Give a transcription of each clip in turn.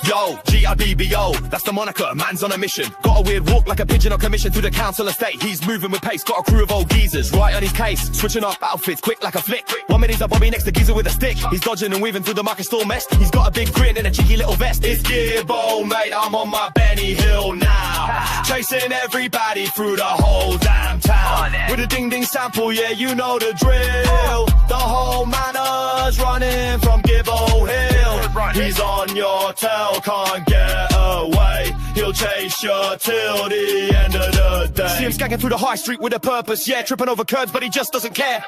Yo, G-I-B-B-O, that's the moniker, man's on a mission. Got a weird walk like a pigeon on commission through the council estate. He's moving with pace, got a crew of old geezers right on his case. Switching up outfits quick like a flick. 1 minute he's a Bobby next to geezer with a stick. He's dodging and weaving through the market store mess. He's got a big grin and a cheeky little vest. It's Gibbo, mate, I'm on my Benny Hill now. Chasing everybody through the whole damn town. With a ding-ding sample, yeah, you know the drill. The whole manor's running from Gibbo Hill. He's on your tail, can't get away. He'll chase you till the end of the day. See him skanking through the high street with a purpose, yeah, tripping over curbs, but he just doesn't care.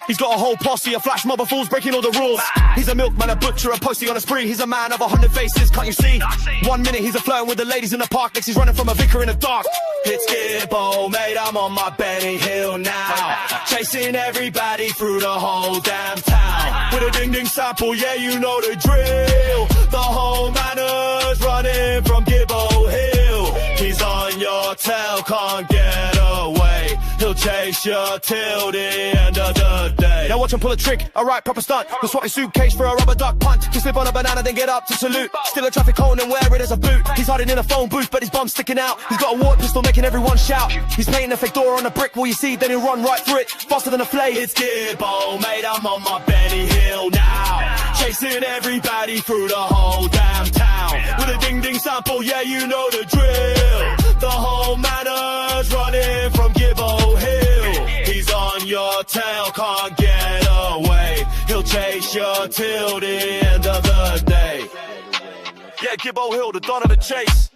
He's got a whole posse, a flash mob of fools breaking all the rules. He's a milkman, a butcher, a postie on a spree. He's a man of 100 faces, can't you see? 1 minute he's a flirting with the ladies in the park, next he's running from a vicar in the dark. It's Gibbo, mate, I'm on my Benny Hill now. Chasing everybody through the whole damn town. With a ding-ding sample, yeah, you know the drill. The whole manor's running from Gibbo Hill. He's on your tail, can't get away. He'll chase you till the end of the day. Now watch him pull a trick, alright, proper stunt. He'll swap his suitcase for a rubber duck punt. He'll slip on a banana, then get up to salute. Still a traffic cone and wear it as a boot. He's hiding in a phone booth, but his bum's sticking out. He's got a water pistol making everyone shout. He's painting a fake door on a brick, will you see? Then he'll run right through it, faster than a flame. It's Gibbo, mate, I'm on my Benny Hill now. Chasing everybody through the whole damn town. With a ding-ding sample, yeah, you know the drill. The whole manor's running from Gibbo Hill. He's on your tail, can't get away. He'll chase you till the end of the day. Yeah, Gibbo Hill, the dawn of the chase.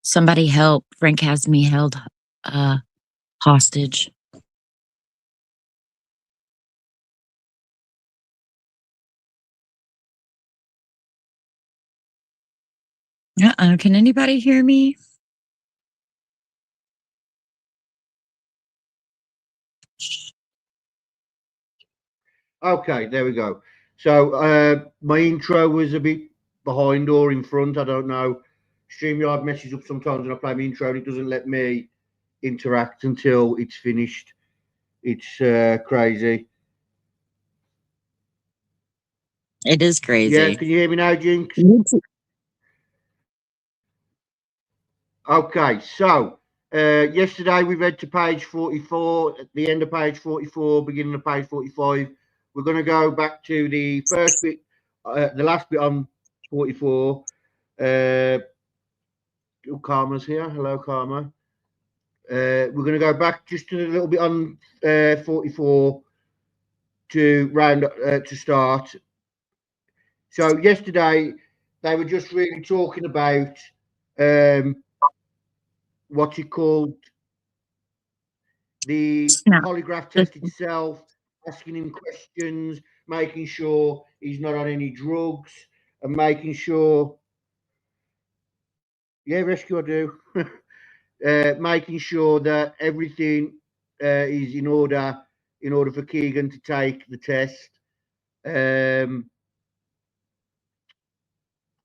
Somebody help. Frank has me held hostage. Can anybody hear me? Okay, there we go. So my intro was a bit behind or in front. I don't know. StreamYard messes up sometimes when I play my intro and it doesn't let me interact until it's finished. It's crazy. It is crazy. Yeah, can you hear me now, Jinx? Okay, so yesterday we read to page 44, at the end of page 44, beginning of page 45. We're going to go back to the first bit, the last bit on 44. Karma's here. Hello, Karma. We're going to go back just a little bit on 44 to round to start. So yesterday they were just really talking about what's it called, the polygraph test itself, asking him questions, making sure he's not on any drugs, and making sure. Yeah, rescue I do. Making sure that everything is in order for Kegan to take the test.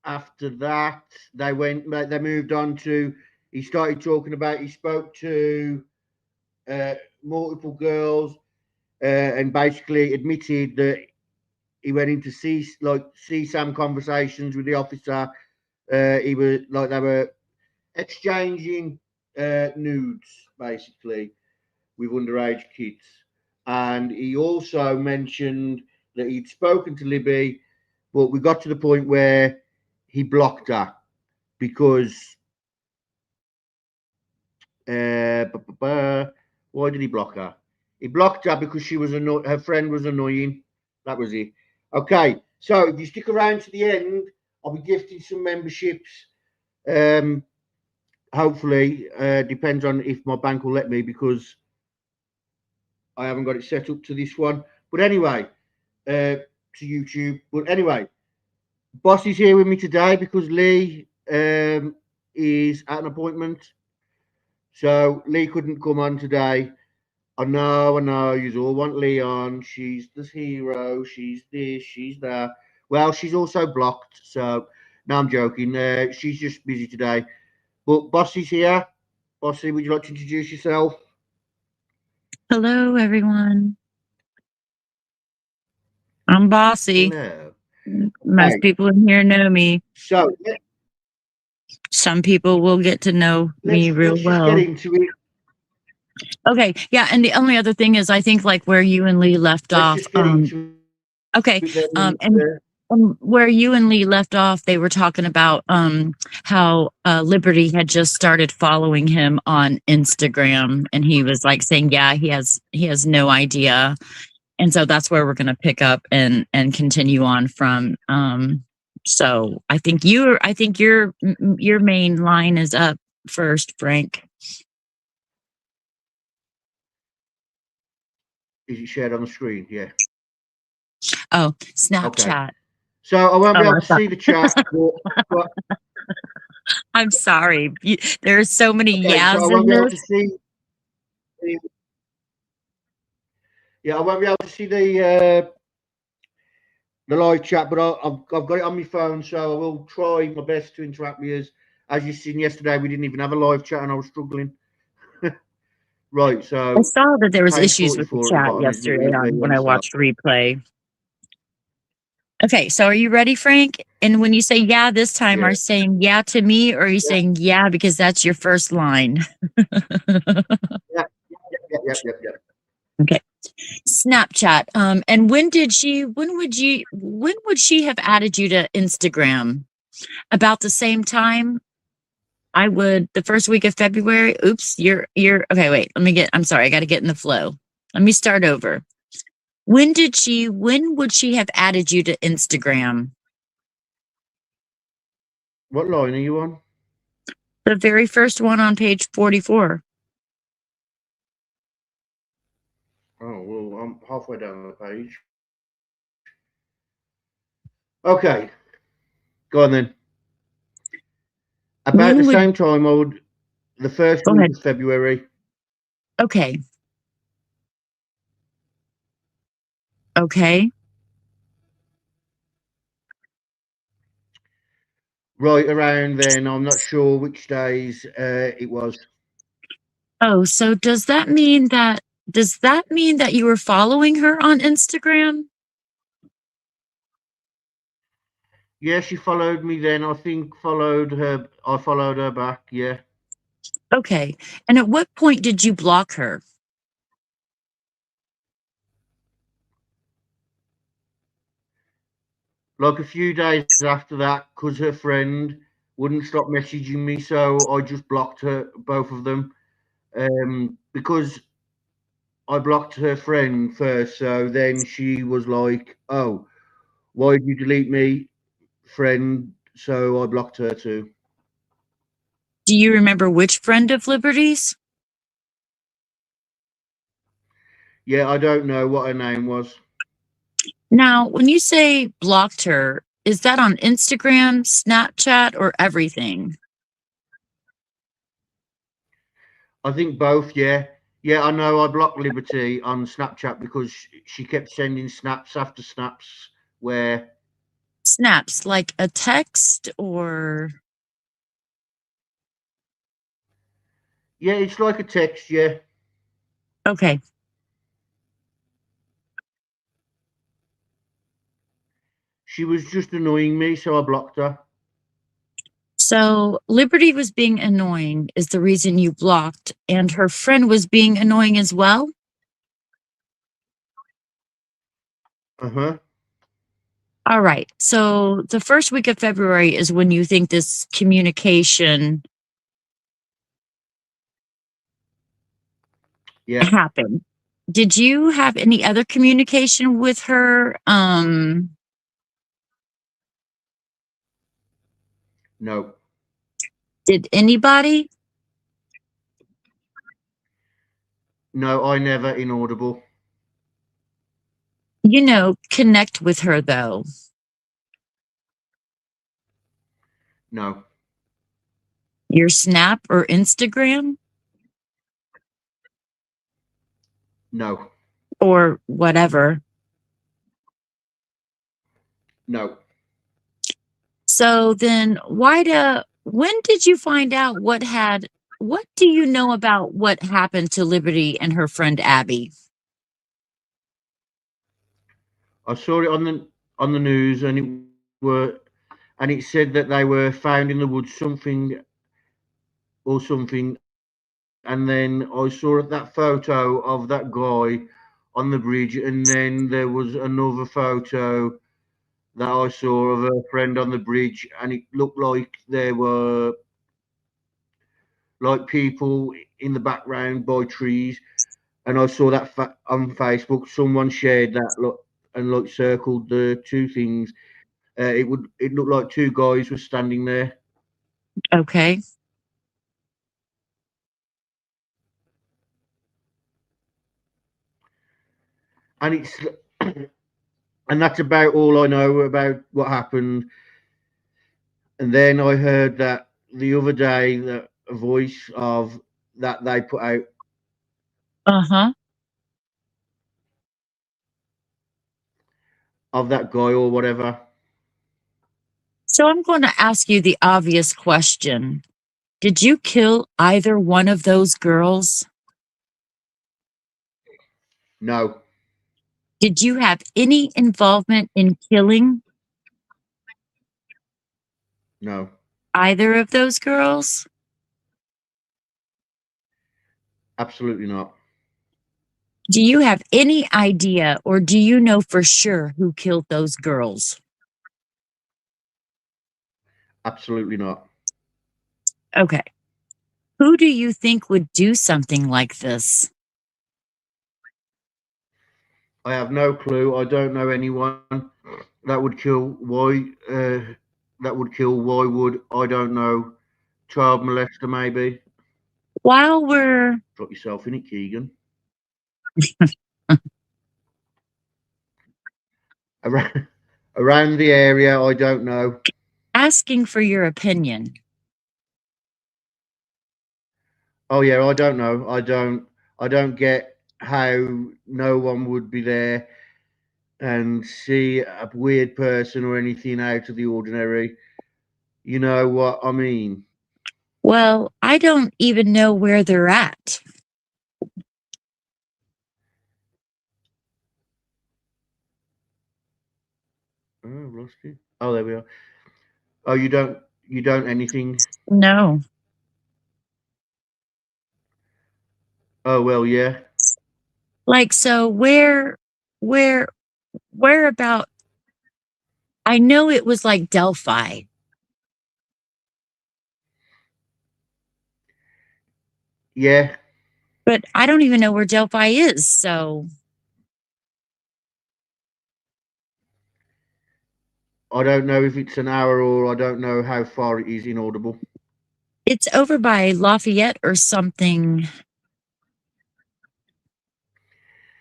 After that, they moved on to. He started talking about. He spoke to multiple girls and basically admitted that he went into CSAM conversations with the officer. He was like they were exchanging nudes basically with underage kids, and he also mentioned that he'd spoken to Libby, but we got to the point where he blocked her. because why did he block her? He blocked her because she was her friend was annoying. That was it. Okay, so if you stick around to the end, I'll be gifting some memberships. Hopefully, depends on if my bank will let me, because I haven't got it set up to this one. But anyway, to YouTube. But anyway, Boss is here with me today because Lee is at an appointment. So Lee couldn't come on today. I know, you all want Lee on. She's the hero. She's this, she's that. Well, she's also blocked. So, no, I'm joking. She's just busy today. But Bossy's here. Bossy, would you like to introduce yourself? Hello, everyone. I'm Bossy. Hello. Most people in here know me. So, Some people will get to know me real let's well. just get into it. Okay, yeah, and the only other thing is, I think like where you and Lee left off. Okay, and where you and Lee left off, they were talking about how Liberty had just started following him on Instagram, and he was like saying, yeah, he has no idea, and so that's where we're gonna pick up and continue on from. So I think your main line is up first, Frank. Is it shared on the screen? Yeah. Oh, Snapchat. Okay. So I won't be able to see the chat. But I'm sorry. There are so many so I in won't be able this. to see. I won't be able to see the live chat, but I've got it on my phone, so I will try my best to interact with you. As you've seen yesterday, we didn't even have a live chat, and I was struggling. Right, so I saw that there was page issues with the 44 at the chat bottom is yesterday me when on I the side. watched replay. Okay, so are you ready, Frank? And when you say yeah this time, Yeah. are you saying yeah to me, or are you saying yeah because that's your first line? Yep. Okay. Snapchat. And when would she have added you to Instagram? About the same time? I would, the first week of February. Oops, you're okay, wait. I'm sorry, I gotta get in the flow. Let me start over. When would she have added you to Instagram? What line are you on? The very first one on page 44. Oh, well, I'm halfway down the page. Okay. Go on then. About the same time, the first week of February. Okay. Okay. Right around then, I'm not sure which days it was. Oh, so does that mean that you were following her on Instagram? Yeah, she followed me then. I think I followed her back, yeah. Okay. And at what point did you block her? Like a few days after that, because her friend wouldn't stop messaging me, so I just blocked her, both of them, because I blocked her friend first. So then she was like, "Oh, why did you delete me, friend?" So I blocked her too. Do you remember which friend of Liberty's? Yeah, I don't know what her name was. Now, when you say blocked her, is that on Instagram, Snapchat, or everything? I think both, yeah. Yeah, I know I blocked Liberty on Snapchat because she kept sending snaps after snaps where... Snaps, like a text or... Yeah, it's like a text, yeah. Okay. She was just annoying me, so I blocked her. So Liberty was being annoying is the reason you blocked, and her friend was being annoying as well? Uh-huh. All right. So the first week of February is when you think this communication Yeah. happened. Did you have any other communication with her? No. Did anybody? No, I never inaudible. Connect with her though? No. Your Snap or Instagram No. or whatever. No. So then when did you find out what do you know about what happened to Liberty and her friend Abby? I saw it on the news, and it said that they were found in the woods, something or something. And then I saw that photo of that guy on the bridge, and then there was another photo that I saw of a friend on the bridge, and it looked like there were like people in the background by trees. And I saw that on Facebook. Someone shared that look and like circled the two things. It looked like two guys were standing there, Okay. and it's and that's about all I know about what happened. And then I heard that the other day that a voice of that they put out Uh-huh. of that guy or whatever. So I'm going to ask you the obvious question. Did you kill either one of those girls? No, Did you have any involvement in killing no, either of those girls? absolutely not. Do you have any idea or do you know for sure who killed those girls? Absolutely not. Okay. Who do you think would do something like this? I have no clue. I don't know anyone that would kill. Why? That would kill. Why would I don't know? Child molester, maybe. While we're Drop yourself in it, Kegan. Around, around the area, I don't know. asking for your opinion, Oh yeah, I don't know. I don't get how no one would be there and see a weird person or anything out of the ordinary. You know what I mean? well, I don't even know where they're at. Oh, lost you. Oh, there we are. Oh, you don't anything. No. Oh well, yeah, Like, so where, where about? I know it was like Delphi, yeah. but I don't even know where Delphi is. So I don't know if it's an hour or I don't know how far it is inaudible. it's over by Lafayette or something.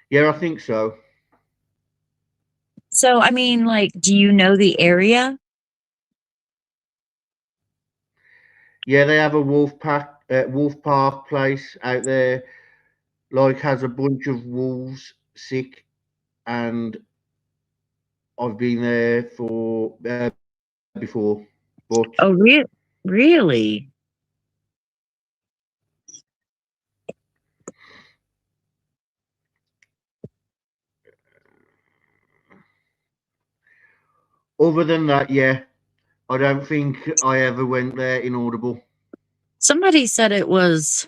Yeah, I think so. So, I mean, like, do you know the area? Yeah, they have a wolf park place out there. Like has a bunch of wolves sick, and I've been there for before, but Oh, really? other than that, yeah, I don't think I ever went there inaudible. Somebody said it was,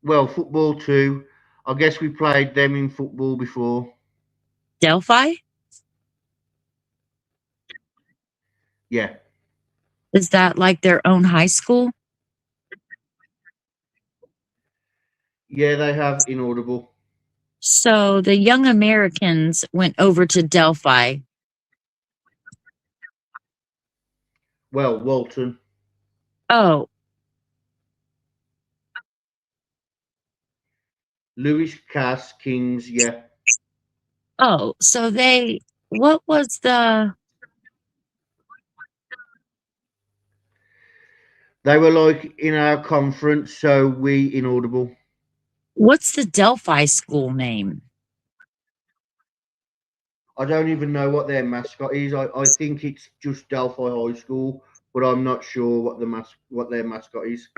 Well, football too. I guess we played them in football before. Delphi? Yeah. Is that like their own high school? Yeah, they have Inaudible. So the young Americans went over to Delphi. Well, Walton. Oh, Lewis Cass, Kings, yeah. oh, so what was They were like in our conference, so we Inaudible. what's the Delphi school name? I don't even know what their mascot is. I think it's just Delphi High School, but I'm not sure what their mascot is.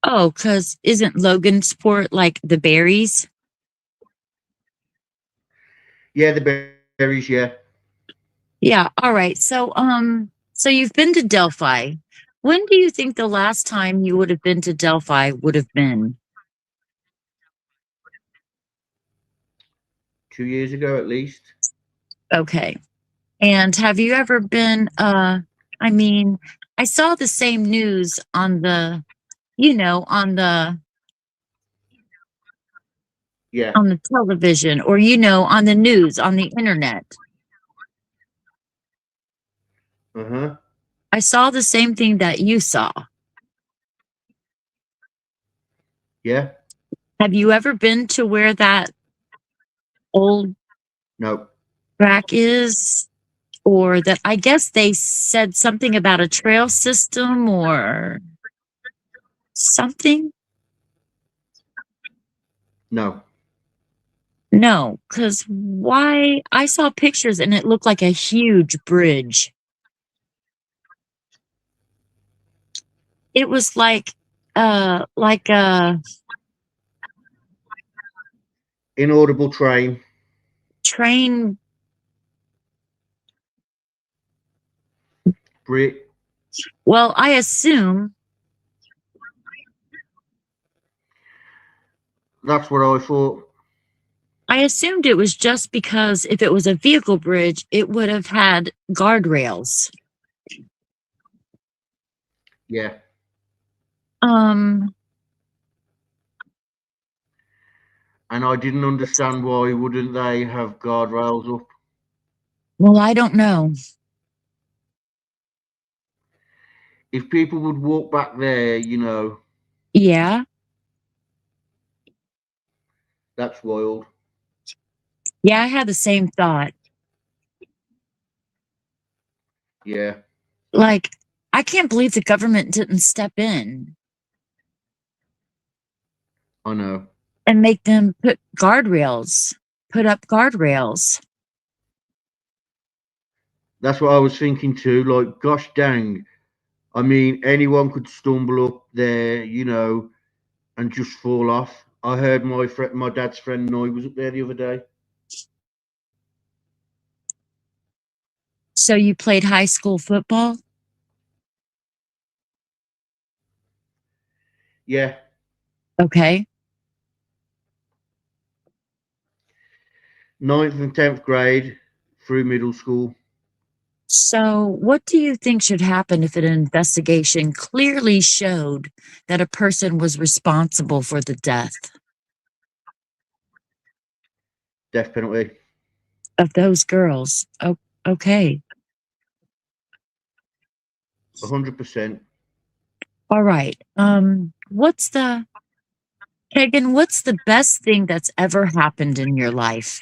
Oh, because isn't Logansport like the berries? Yeah, the berries, yeah. Yeah, all right. So you've been to Delphi. When do you think the last time you would have been to Delphi would have been? 2 years ago at least. Okay. And have you ever been I mean, I saw the same news on the, Yeah. on the television or on the news, on the internet. Uh-huh. I saw the same thing that you saw. Yeah. Have you ever been to where that old No. track is? Or that I guess they said something about a trail system or something? No. No, because why? I saw pictures and it looked like a huge bridge. It was like a Inaudible train. train. Brit. Well, That's what I thought. I assumed it was just because if it was a vehicle bridge, it would have had guardrails. Yeah. Um, And I didn't understand why wouldn't they have guardrails up? well, I don't know. If people would walk back there, Yeah, that's wild. yeah, I had the same thought. Yeah. Like, I can't believe the government didn't step in I know. and make them put up guardrails. That's what I was thinking too. Like, gosh dang. I mean, anyone could stumble up there, and just fall off. I heard my dad's friend Noy was up there the other day. So you played high school football? Yeah. Okay. 9th and 10th grade through middle school. So what do you think should happen if an investigation clearly showed that a person was responsible for the death Death penalty. of those girls? Oh, okay. 100%. All right. Kegan, what's the best thing that's ever happened in your life?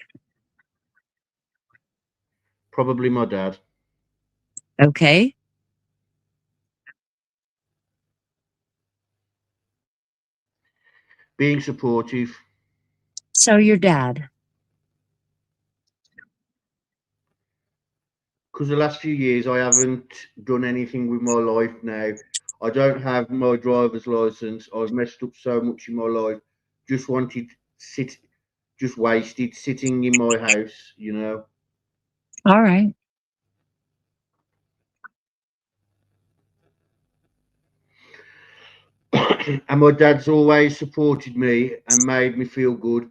Probably my dad. Okay. Being supportive. So your dad. Because the last few years I haven't done anything with my life now. I don't have my driver's license. I've messed up so much in my life. Just wanted just wasted sitting in my house. All right. And my dad's always supported me and made me feel good.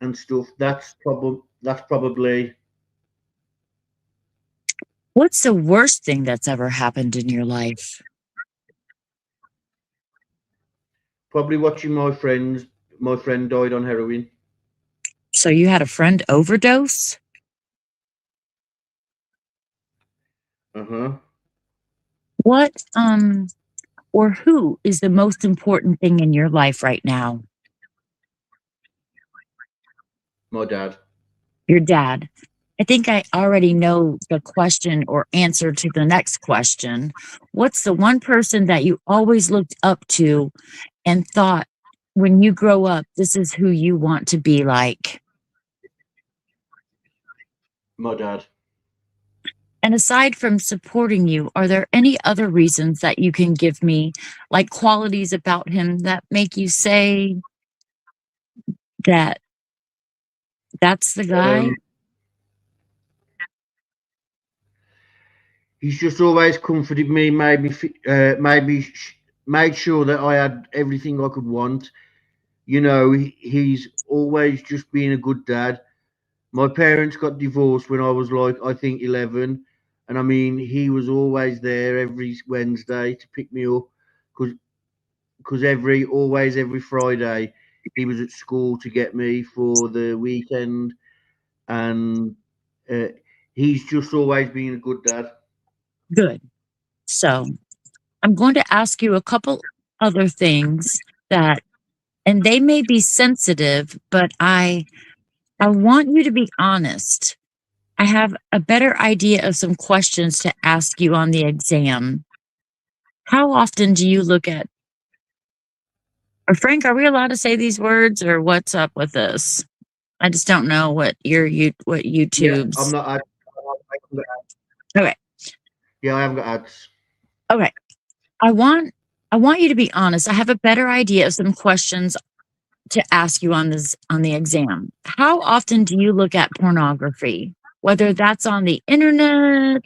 and stuff. That's probably What's the worst thing that's ever happened in your life? probably watching my friends. My friend died on heroin. So you had a friend overdose? Uh-huh. What, or who is the most important thing in your life right now? My dad. Your dad. I think I already know the question or answer to the next question. What's the one person that you always looked up to and thought, when you grow up, this is who you want to be like? My dad. And aside from supporting you, are there any other reasons that you can give me, like qualities about him that make you say that that's the guy? He's just always comforted me, made sure that I had everything I could want. You know, he's always just been a good dad. My parents got divorced when I was like, I think 11. And I mean, he was always there every Wednesday to pick me up because every Friday he was at school to get me for the weekend. And uh, he's just always been a good dad. Good. So I'm going to ask you a couple other things that, and they may be sensitive, but I want you to be honest. I have a better idea of some questions to ask you on the exam. How often do you look at, or Frank, are we allowed to say these words or what's up with this? I just don't know what what Yeah, YouTube's. I'm not. Okay. Yeah, I haven't got ads. Okay. I want you to be honest. I have a better idea of some questions to ask you on the exam. How often do you look at pornography? Whether that's on the internet?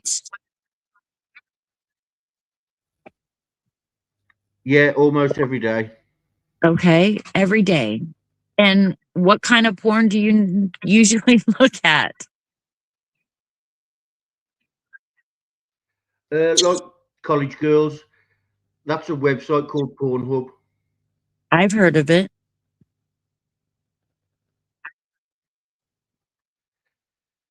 Yeah, almost every day. Okay, every day. And what kind of porn do you usually look at? Like college girls. That's a website called Pornhub. I've heard of it.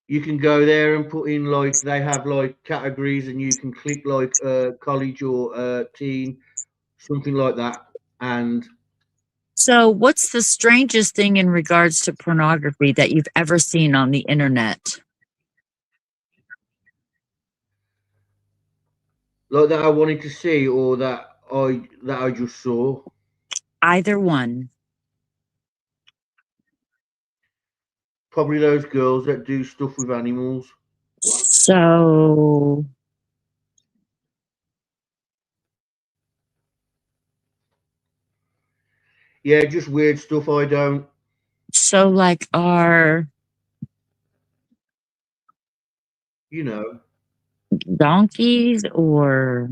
You can go there and put in like they have like categories, and you can click like college or teen, something like that. And So, what's the strangest thing in regards to pornography that you've ever seen on the internet? like that I wanted to see, or that I just saw. Either one. Probably those girls that do stuff with animals. So, Yeah, just weird stuff. I don't. like are You know. donkeys or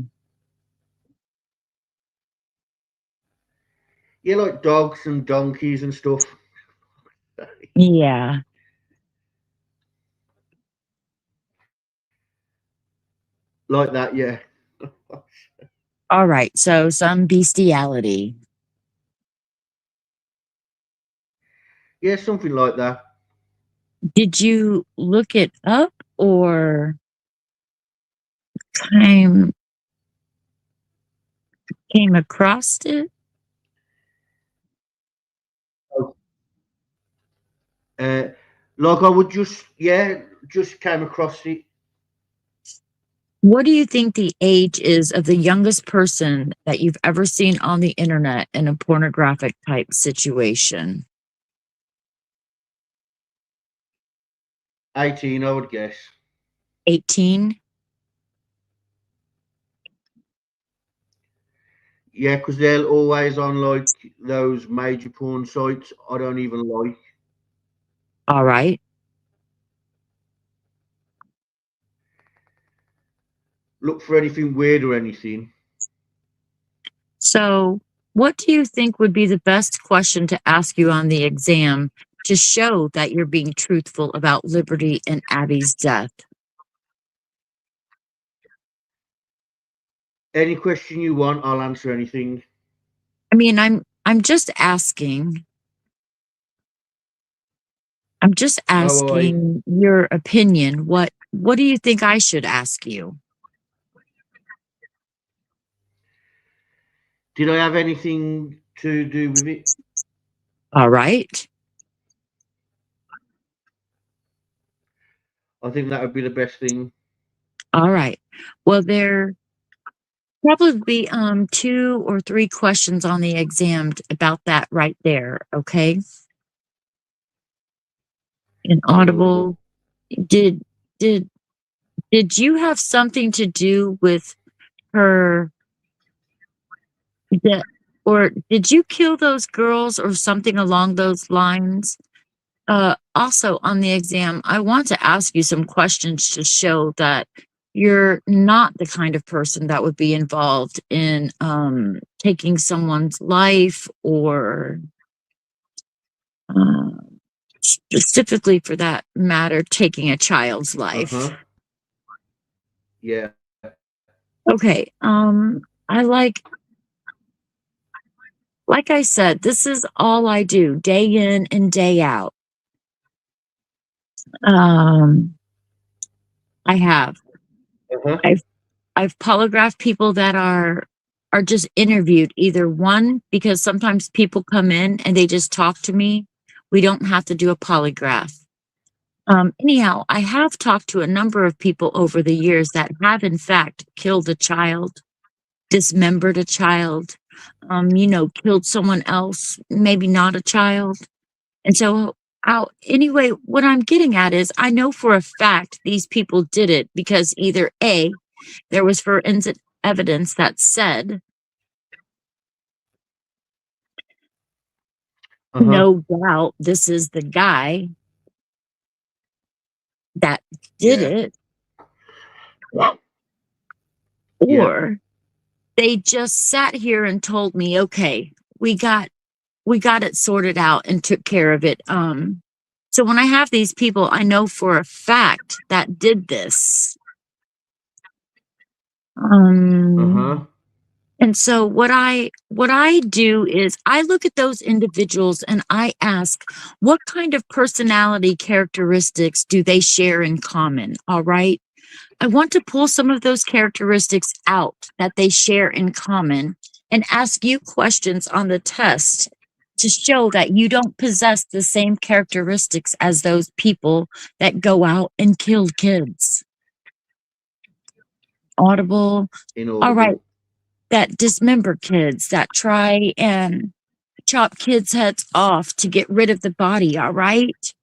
Yeah, like dogs and donkeys and stuff yeah. like that. Yeah. All right. So some bestiality. Yeah, something like that. Did you look it up or came across it? Uh, like I would just came across it. What do you think the age is of the youngest person that you've ever seen on the internet in a pornographic type situation? 18, I would guess. 18? Yeah, because they're always on like those major porn sites I don't even like. All right. Look for anything weird or anything. So, what do you think would be the best question to ask you on the exam to show that you're being truthful about Liberty and Abby's death? Any question you want, I'll answer anything. I mean, I'm just asking. I'm just asking your opinion. What do you think I should ask you? Did I have anything to do with it? All right. I think that would be the best thing. All right. Well, there probably 2 or 3 questions on the exam about that right there. Okay. Inaudible. Did you have something to do with her death, or did you kill those girls or something along those lines? Also on the exam, I want to ask you some questions to show that you're not the kind of person that would be involved in taking someone's life, or specifically for that matter, taking a child's life. Yeah. Okay. I like I said, this is all I do day in and day out. I have. I've polygraphed people that are just interviewed, either one, because sometimes people come in and they just talk to me. We don't have to do a polygraph. Anyhow, I have talked to a number of people over the years that have in fact killed a child, dismembered a child, killed someone else, maybe not a child. And so anyway, what I'm getting at is I know for a fact these people did it because either A, there was forensic evidence that said, no doubt this is the guy that did it, or they just sat here and told me, okay, we got it sorted out and took care of it. So when I have these people, I know for a fact that did this. And so what I do is I look at those individuals and I ask, what kind of personality characteristics do they share in common? All right. I want to pull some of those characteristics out that they share in common and ask you questions on the test to show that you don't possess the same characteristics as those people that go out and kill kids. Audible. All right. That dismember kids, that try and chop kids' heads off to get rid of the body. All right.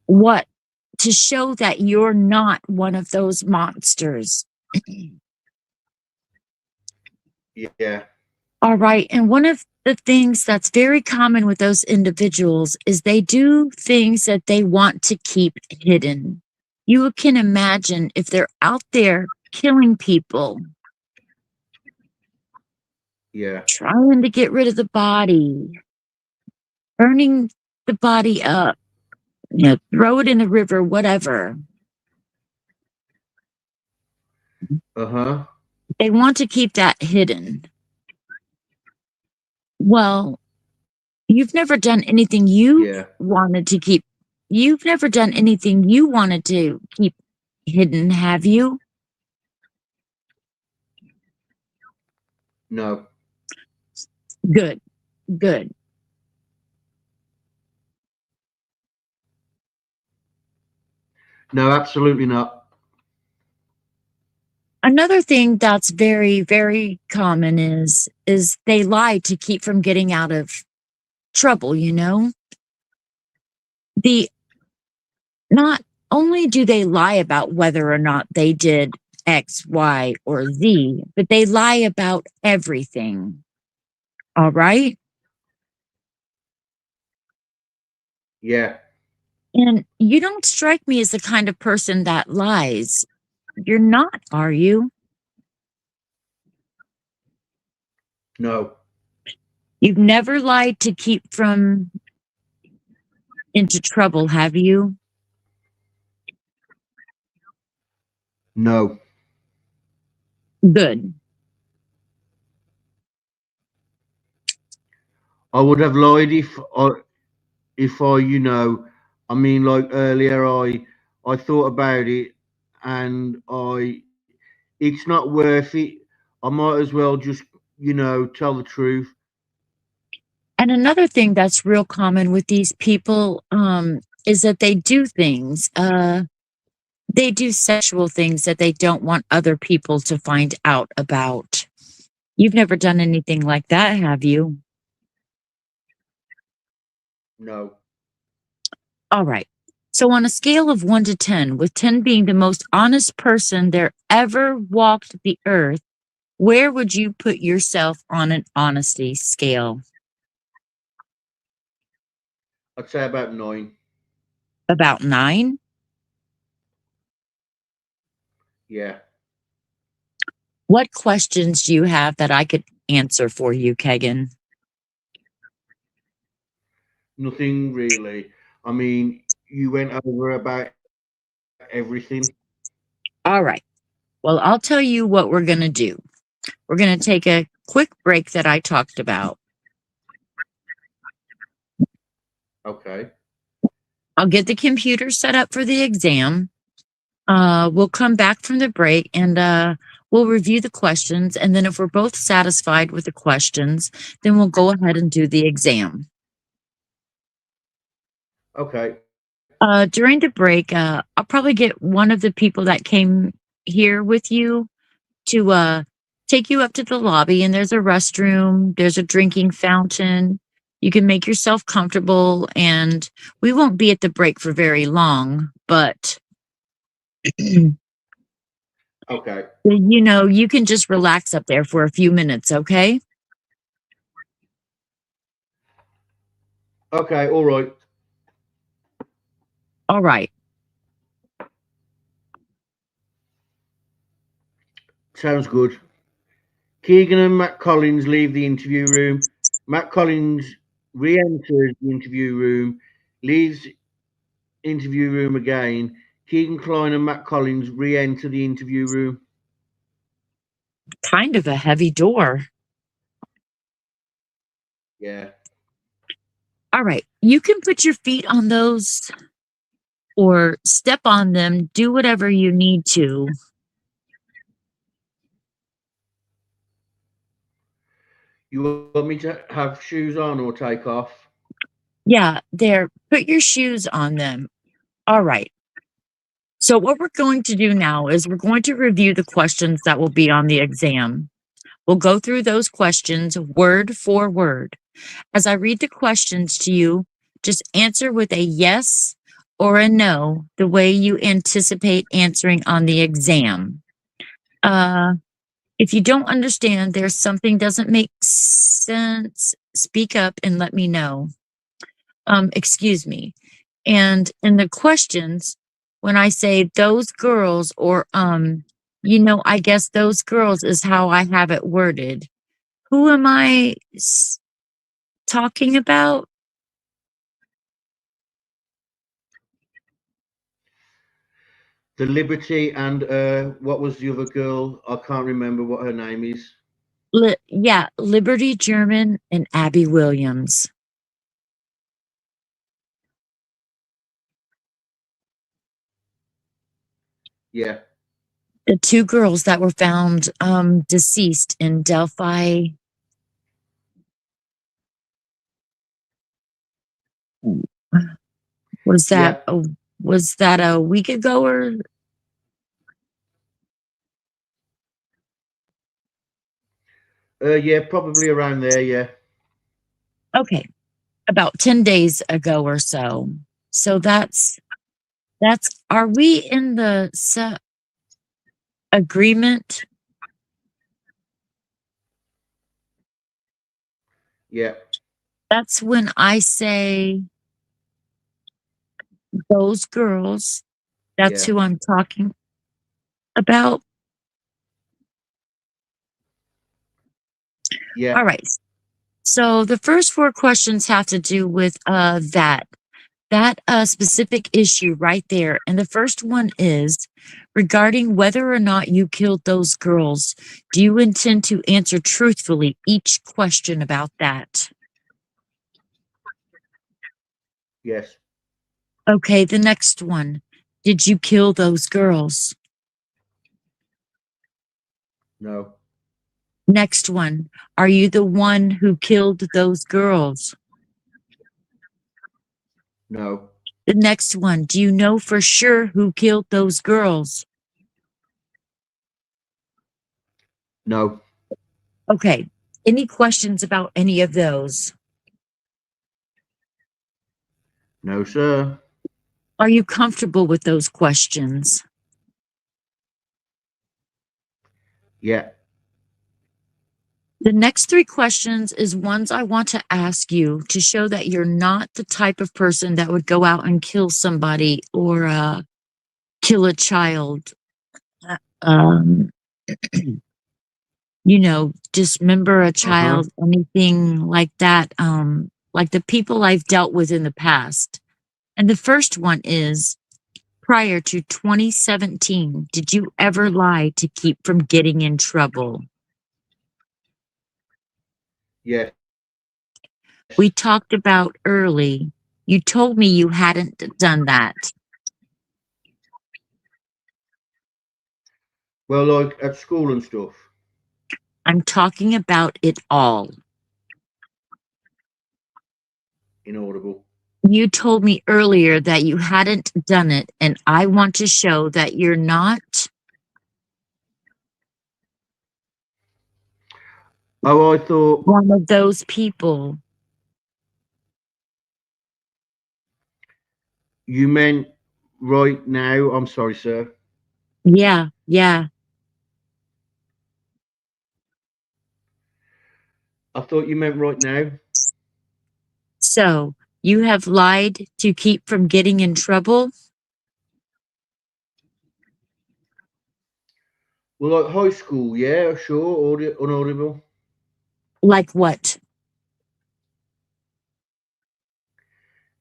What? To show that you're not one of those monsters. Yeah. All right. And one of the things that's very common with those individuals is they do things that they want to keep hidden. You can imagine if they're out there killing people. Yeah. Trying to get rid of the body. Burning the body up. Throw it in the river, whatever. They want to keep that hidden. Well, you've never done anything you wanted to keep. You've never done anything you wanted to keep hidden, have you? No. Good. No, absolutely not. Another thing that's very, very common is they lie to keep from getting out of trouble, Not only do they lie about whether or not they did X, Y, or Z, but they lie about everything. All right? Yeah. And you don't strike me as the kind of person that lies. You're not, are you? No. You've never lied to keep from into trouble, have you? No. Good. I would have lied if I, I mean, like earlier, I thought about it, and it's not worth it. I might as well just, tell the truth. And another thing that's real common with these people is that they do things. They do sexual things that they don't want other people to find out about. You've never done anything like that, have you? No. All right. So, on a scale of 1 to 10, with 10 being the most honest person there ever walked the earth, where would you put yourself on an honesty scale? I'd say about 9. About 9? Yeah. What questions do you have that I could answer for you, Kegan? Nothing really. I mean, you went over about everything. All right. Well, I'll tell you what we're going to do. We're going to take a quick break that I talked about. Okay. I'll get the computer set up for the exam. We'll come back from the break and we'll review the questions. And then if we're both satisfied with the questions, then we'll go ahead and do the exam. Okay. During the break, I'll probably get one of the people that came here with you to take you up to the lobby, and there's a restroom, there's a drinking fountain. You can make yourself comfortable, and we won't be at the break for very long, but Okay. you can just relax up there for a few minutes, okay? Okay. All right. All right. Sounds good. Kegan and Matt Collins leave the interview room. Matt Collins re-enters the interview room, leaves interview room again. Kegan Kline and Matt Collins re-enter the interview room. Kind of a heavy door. Yeah. All right. You can put your feet on those or step on them, do whatever you need to. You want me to have shoes on or take off? Yeah, there. Put your shoes on them. All right. So what we're going to do now is we're going to review the questions that will be on the exam. We'll go through those questions word for word. As I read the questions to you, just answer with a yes or a no, the way you anticipate answering on the exam. If you don't understand, there's something doesn't make sense, speak up and let me know. Excuse me. And in the questions, when I say those girls or I guess those girls is how I have it worded. Who am I talking about? The Liberty and what was the other girl? I can't remember what her name is. Yeah, Liberty German and Abby Williams. Yeah. The two girls that were found deceased in Delphi. Was that Yeah. was that a week ago or? Yeah, probably around there. Yeah. Okay, about 10 days ago or so. So are we in the agreement? Yeah. That's when I say those girls. That's Yeah. who I'm talking about. Yeah. All right. So the first four questions have to do with that specific issue right there. And the first one is regarding whether or not you killed those girls. Do you intend to answer truthfully each question about that? Yes. Okay, the next one. Did you kill those girls? No. Next one. Are you the one who killed those girls? No. The next one. Do you know for sure who killed those girls? No. Okay. Any questions about any of those? No, sir. Are you comfortable with those questions? Yeah. The next three questions is ones I want to ask you to show that you're not the type of person that would go out and kill somebody or kill a child. Um, dismember a child, anything like that. Like the people I've dealt with in the past. And the first one is, prior to 2017, did you ever lie to keep from getting in trouble? Yes. We talked about early. You told me you hadn't done that. Well, like at school and stuff. I'm talking about it all. Inaudible. You told me earlier that you hadn't done it, and I want to show that you're not. Oh, I thought One of those people. you meant right now. I'm sorry, sir. Yeah, yeah. I thought you meant right now. So, you have lied to keep from getting in trouble? Well, like high school, yeah, sure. Unaudible. Like what?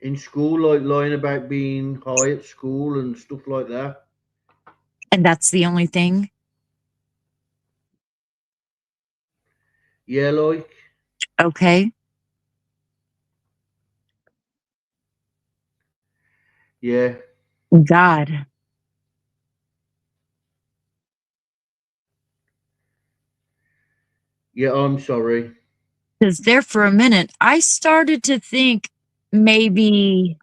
In school, like lying about being high at school and stuff like that. And that's the only thing? Yeah, like. Okay. Yeah. God. Yeah, I'm sorry. Because there for a minute, I started to think maybe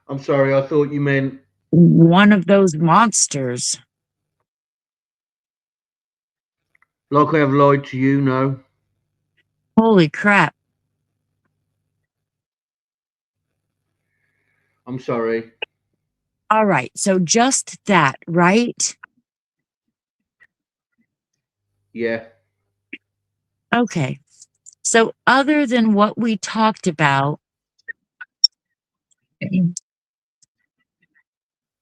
I'm sorry. I thought you meant. one of those monsters. Like I have lied to you, no. Holy crap. I'm sorry. All right. So just that, right? Yeah. Okay. So other than what we talked about, when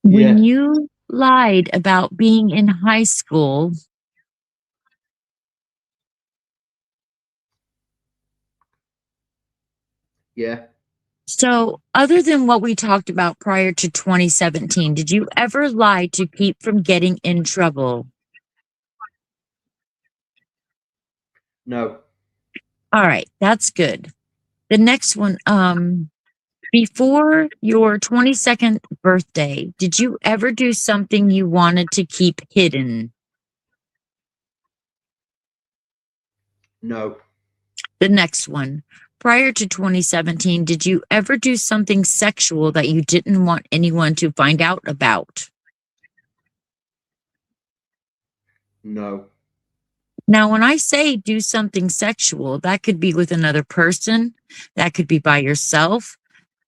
Yeah. you lied about being in high school, Yeah. so other than what we talked about prior to 2017, did you ever lie to keep from getting in trouble? No. All right, that's good. The next one, before your 22nd birthday, did you ever do something you wanted to keep hidden? No. The next one, prior to 2017, did you ever do something sexual that you didn't want anyone to find out about? No. Now, when I say do something sexual, that could be with another person, that could be by yourself,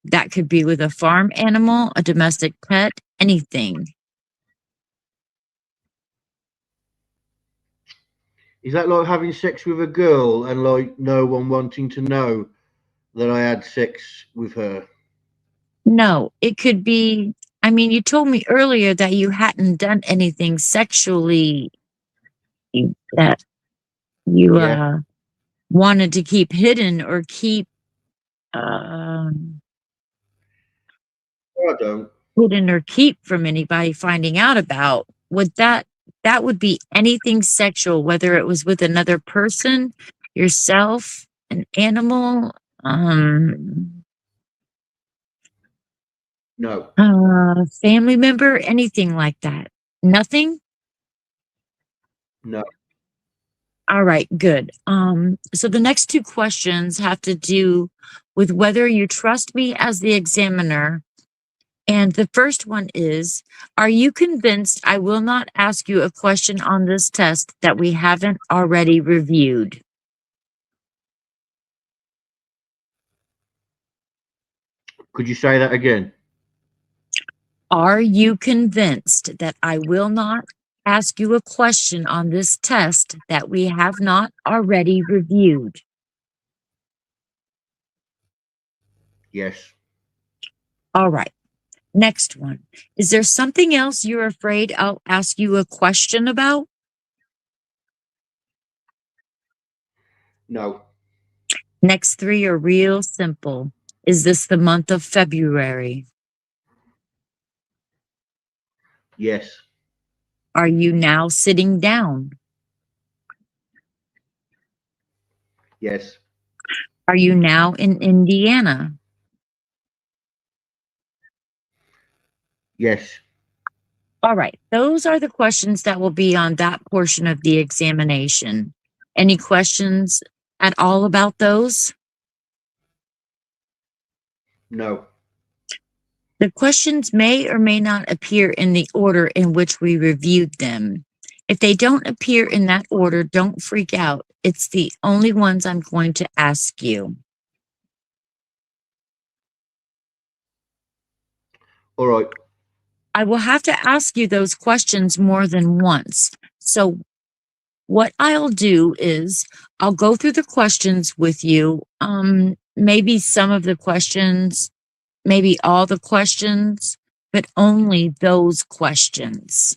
that could be with a farm animal, a domestic pet, anything. Is that like having sex with a girl and like no one wanting to know that I had sex with her? No, it could be, I mean, you told me earlier that you hadn't done anything sexually. that you Yeah. wanted to keep hidden or keep I don't. hidden or keep from anybody finding out about, would that would be anything sexual, whether it was with another person, yourself, an animal, No. family member, anything like that? Nothing? No. All right, good. So the next two questions have to do with whether you trust me as the examiner. And the first one is, are you convinced I will not ask you a question on this test that we haven't already reviewed? Could you say that again? Are you convinced that I will not ask you a question on this test that we have not already reviewed? Yes. All right. Next one. Is there something else you're afraid I'll ask you a question about? No. Next three are real simple. Is this the month of February? Yes. Are you now sitting down? Yes. Are you now in Indiana? Yes. All right. Those are the questions that will be on that portion of the examination. Any questions at all about those? No. The questions may or may not appear in the order in which we reviewed them. If they don't appear in that order, don't freak out. It's the only ones I'm going to ask you. All right. I will have to ask you those questions more than once. So what I'll do is I'll go through the questions with you. Maybe some of the questions, maybe all the questions, but only those questions.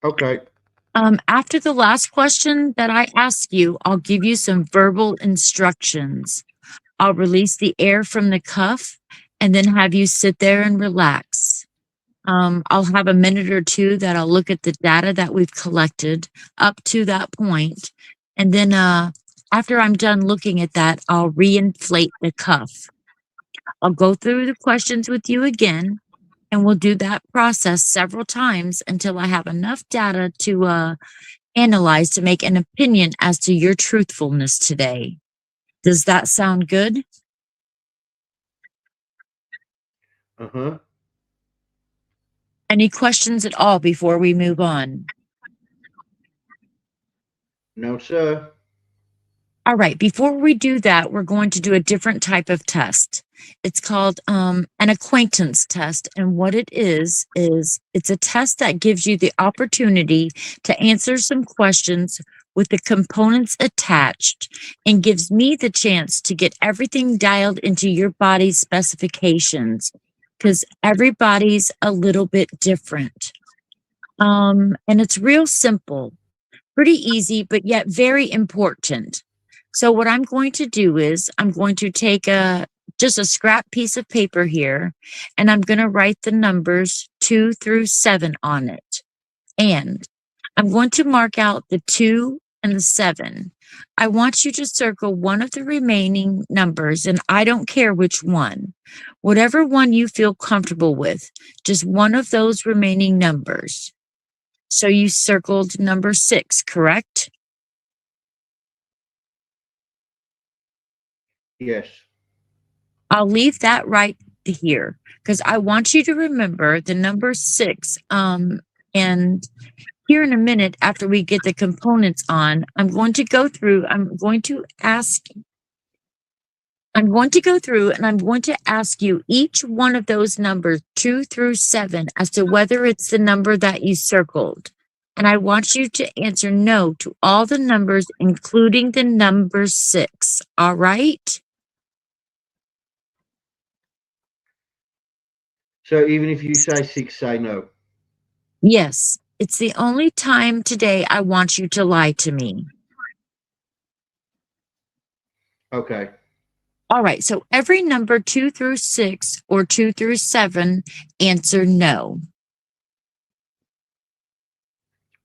Okay. After the last question that I ask you, I'll give you some verbal instructions. I'll release the air from the cuff and then have you sit there and relax. I'll have a minute or two that I'll look at the data that we've collected up to that point. And then after I'm done looking at that, I'll reinflate the cuff. I'll go through the questions with you again, and we'll do that process several times until I have enough data to analyze to make an opinion as to your truthfulness today. Does that sound good? Uh-huh. Any questions at all before we move on? No, sir. All right, before we do that, we're going to do a different type of test. It's called an acquaintance test. And what it is it's a test that gives you the opportunity to answer some questions with the components attached and gives me the chance to get everything dialed into your body's specifications because everybody's a little bit different. And it's real simple, pretty easy, but yet very important. So what I'm going to do is I'm going to take just a scrap piece of paper here, and I'm going to write the numbers 2 through 7 on it. And I'm going to mark out the 2 and the 7. I want you to circle one of the remaining numbers, and I don't care which one. Whatever one you feel comfortable with, just one of those remaining numbers. So you circled number 6, correct? Yes. I'll leave that right here because I want you to remember the number 6. And here in a minute, after we get the components on, I'm going to go through and I'm going to ask you each one of those numbers 2 through 7 as to whether it's the number that you circled. And I want you to answer no to all the numbers, including the number 6. All right? So even if you say 6, say no. Yes. It's the only time today I want you to lie to me. Okay. All right, so every number 2 through 6 or 2 through 7, answer no.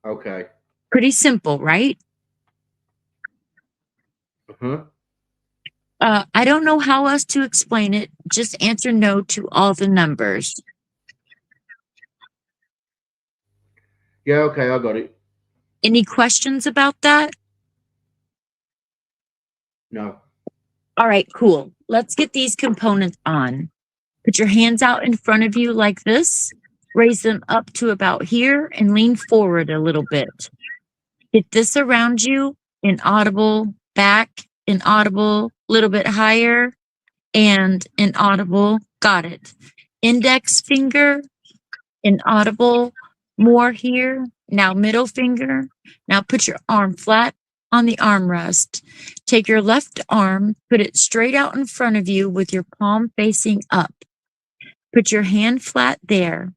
Okay. Pretty simple, right? Uh-huh. I don't know how else to explain it. Just answer no to all the numbers. Yeah, okay, I got it. Any questions about that? No. All right, cool. Let's get these components on. Put your hands out in front of you like this. Raise them up to about here and lean forward a little bit. Get this around you, inaudible, back, inaudible, a little bit higher, and inaudible. Got it. Index finger, inaudible, more here. Now middle finger. Now put your arm flat on the armrest. Take your left arm, put it straight out in front of you with your palm facing up. Put your hand flat there.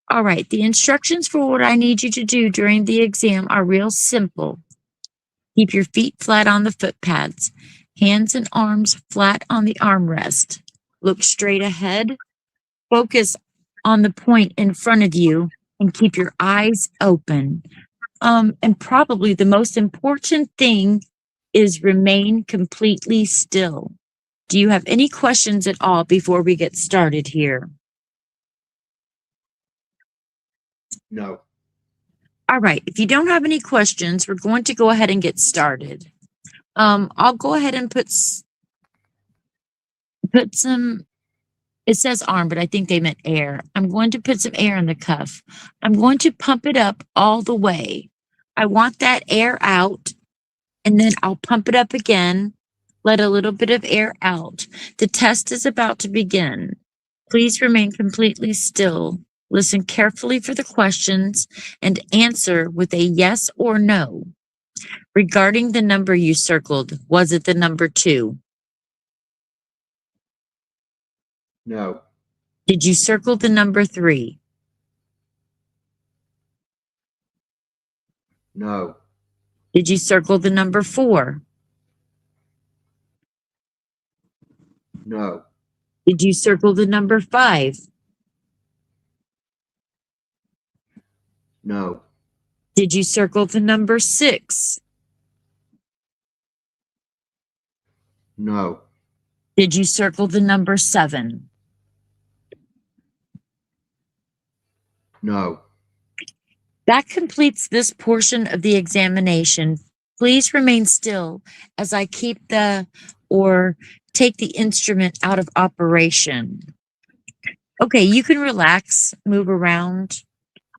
All right, the instructions for what I need you to do during the exam are real simple. Keep your feet flat on the foot pads. Hands and arms flat on the armrest. Look straight ahead. Focus on the point in front of you and keep your eyes open. And probably the most important thing is remain completely still. Do you have any questions at all before we get started here? No. All right, if you don't have any questions, we're going to go ahead and get started. I'll go ahead and put some, it says arm, but I think they meant air. I'm going to put some air in the cuff. I'm going to pump it up all the way. I want that air out, and then I'll pump it up again. Let a little bit of air out. The test is about to begin. Please remain completely still. Listen carefully for the questions and answer with a yes or no. Regarding the number you circled, was it the number 2? No. Did you circle the number 3? No. Did you circle the number 4? No. Did you circle the number 5? No. Did you circle the number 6? No. Did you circle the number 7? No. That completes this portion of the examination. Please remain still as I keep or take the instrument out of operation. Okay, you can relax, move around.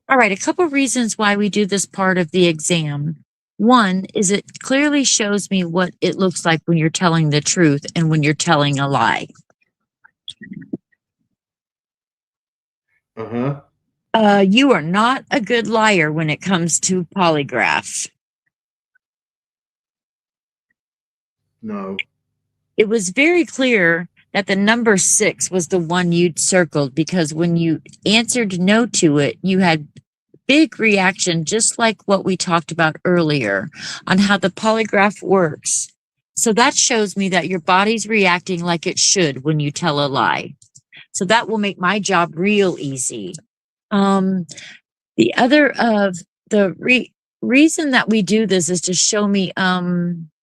All right, a couple reasons why we do this part of the exam. One is it clearly shows me what it looks like when you're telling the truth and when you're telling a lie. Uh-huh. You are not a good liar when it comes to polygraph. No. It was very clear that the number 6 was the one you'd circled because when you answered no to it, you had big reaction, just like what we talked about earlier on how the polygraph works. So that shows me that your body's reacting like it should when you tell a lie. So that will make my job real easy. The other of the reason that we do this is to show me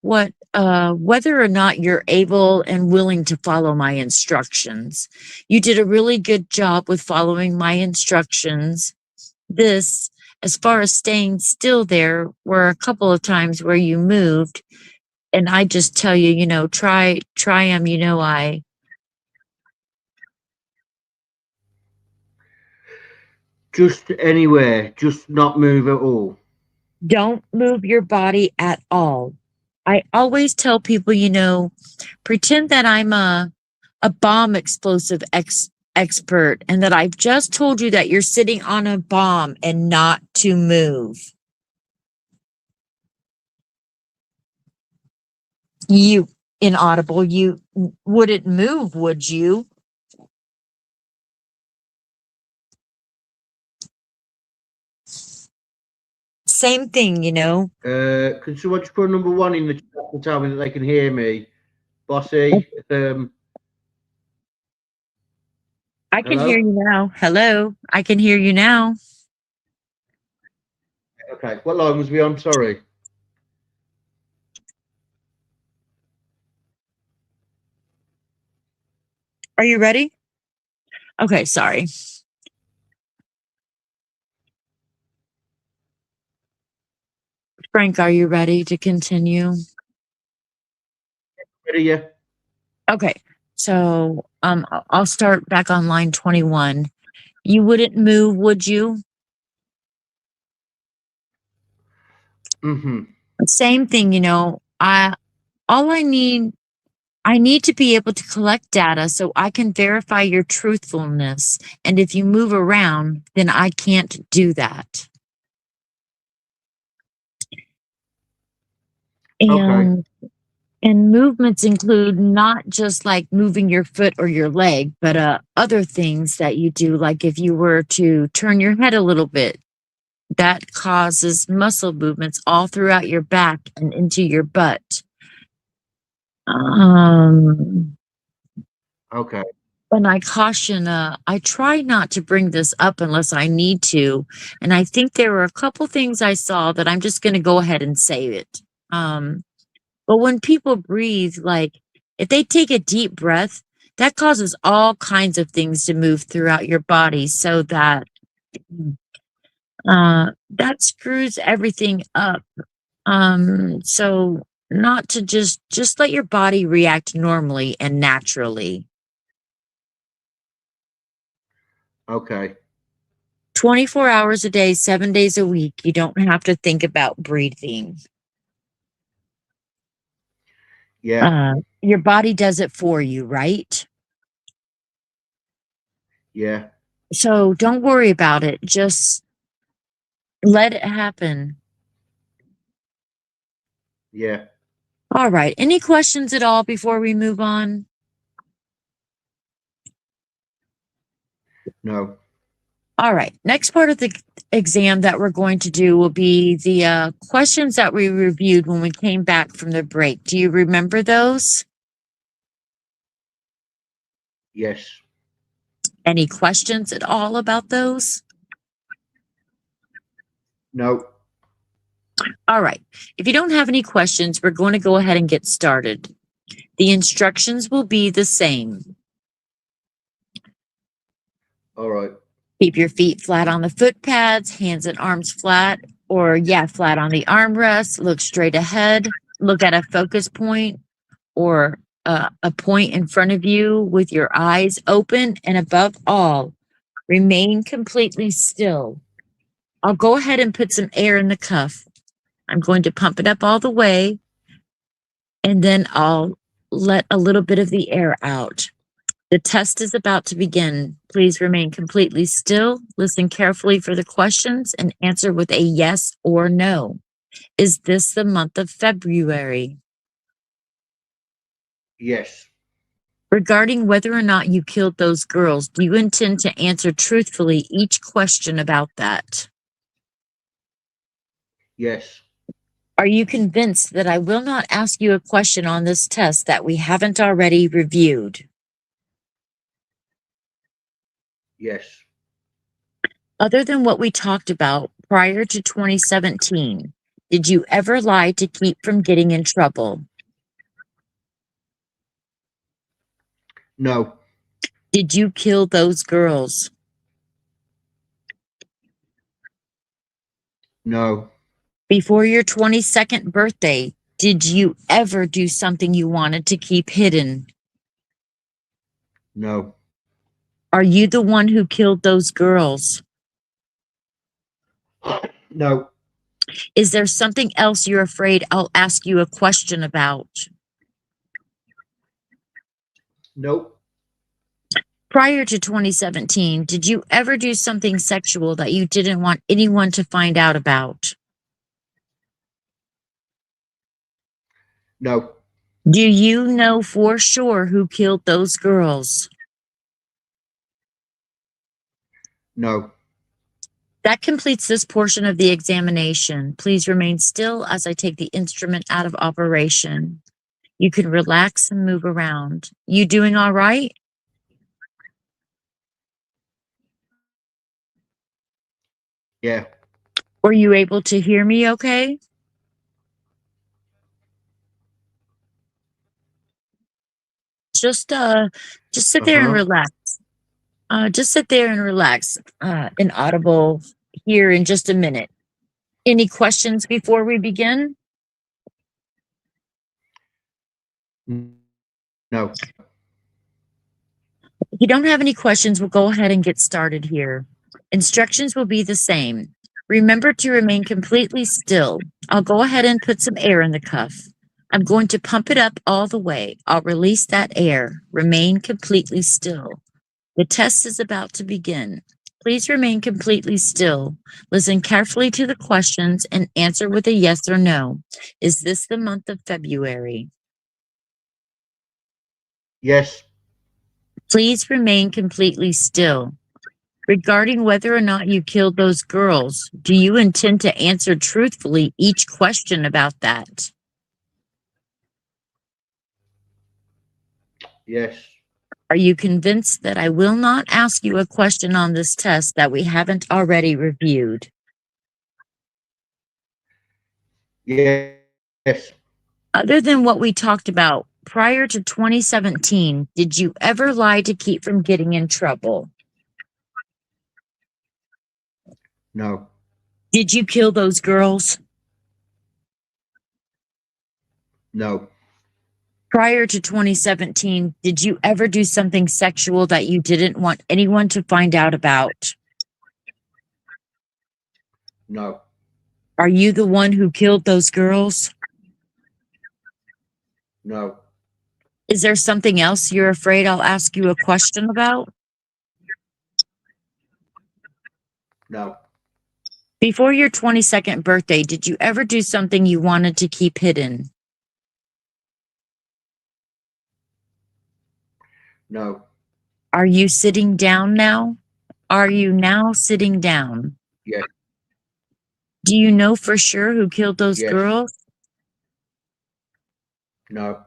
whether or not you're able and willing to follow my instructions. You did a really good job with following my instructions. This, as far as staying still, there were a couple of times where you moved, and I just tell you, try them, Just anywhere, just not move at all. Don't move your body at all. I always tell people, pretend that I'm a bomb explosive expert and that I've just told you that you're sitting on a bomb and not to move. You inaudible, you wouldn't move, would you? Same thing, you know. Can someone just put a number 1 in the chat to tell me that they can hear me? Bossy. I can Hello? hear you now. Hello, I can hear you now. Okay. What line was we on? Sorry. Are you ready? Okay, sorry. Frank, are you ready to continue? Ready? Yeah. Okay, so I'll start back on line 21. You wouldn't move, would you? Mm-hmm. Same thing, you know. I need to be able to collect data so I can verify your truthfulness. And if you move around, then I can't do that. Okay. And movements include not just like moving your foot or your leg, but other things that you do. Like if you were to turn your head a little bit, that causes muscle movements all throughout your back and into your butt. Okay. And I caution, I try not to bring this up unless I need to. And I think there were a couple things I saw that I'm just going to go ahead and say it. But when people breathe, like if they take a deep breath, that causes all kinds of things to move throughout your body so that that screws everything up. So not to just let your body react normally and naturally. Okay. 24 hours a day, 7 days a week, you don't have to think about breathing. Yeah. Your body does it for you, right? Yeah. So don't worry about it. Just let it happen. Yeah. All right. Any questions at all before we move on? No. All right. Next part of the exam that we're going to do will be the questions that we reviewed when we came back from the break. Do you remember those? Yes. Any questions at all about those? No. All right. If you don't have any questions, we're going to go ahead and get started. The instructions will be the same. All right. Keep your feet flat on the foot pads, hands and arms flat, or flat on the armrest. Look straight ahead. Look at a focus point or a point in front of you with your eyes open. And above all, remain completely still. I'll go ahead and put some air in the cuff. I'm going to pump it up all the way, and then I'll let a little bit of the air out. The test is about to begin. Please remain completely still, listen carefully for the questions, and answer with a yes or no. Is this the month of February? Yes. Regarding whether or not you killed those girls, do you intend to answer truthfully each question about that? Yes. Are you convinced that I will not ask you a question on this test that we haven't already reviewed? Yes. Other than what we talked about prior to 2017, did you ever lie to keep from getting in trouble? No. Did you kill those girls? No. Before your 22nd birthday, did you ever do something you wanted to keep hidden? No. Are you the one who killed those girls? No. Is there something else you're afraid I'll ask you a question about? Nope. Prior to 2017, did you ever do something sexual that you didn't want anyone to find out about? No. Do you know for sure who killed those girls? No. That completes this portion of the examination. Please remain still as I take the instrument out of operation. You can relax and move around. You doing all right? Yeah. Were you able to hear me okay? Just sit there and relax. Just sit there and relax. Inaudible here in just a minute. Any questions before we begin? No. If you don't have any questions, we'll go ahead and get started here. Instructions will be the same. Remember to remain completely still. I'll go ahead and put some air in the cuff. I'm going to pump it up all the way. I'll release that air. Remain completely still. The test is about to begin. Please remain completely still. Listen carefully to the questions and answer with a yes or no. Is this the month of February? Yes. Please remain completely still. Regarding whether or not you killed those girls, do you intend to answer truthfully each question about that? Yes. Are you convinced that I will not ask you a question on this test that we haven't already reviewed? Yes. Other than what we talked about prior to 2017, did you ever lie to keep from getting in trouble? No. Did you kill those girls? No. Prior to 2017, did you ever do something sexual that you didn't want anyone to find out about? No. Are you the one who killed those girls? No. Is there something else you're afraid I'll ask you a question about? No. Before your 22nd birthday, did you ever do something you wanted to keep hidden? No. Are you sitting down now? Are you now sitting down? Yes. Do you know for sure who killed those Yes. girls? No.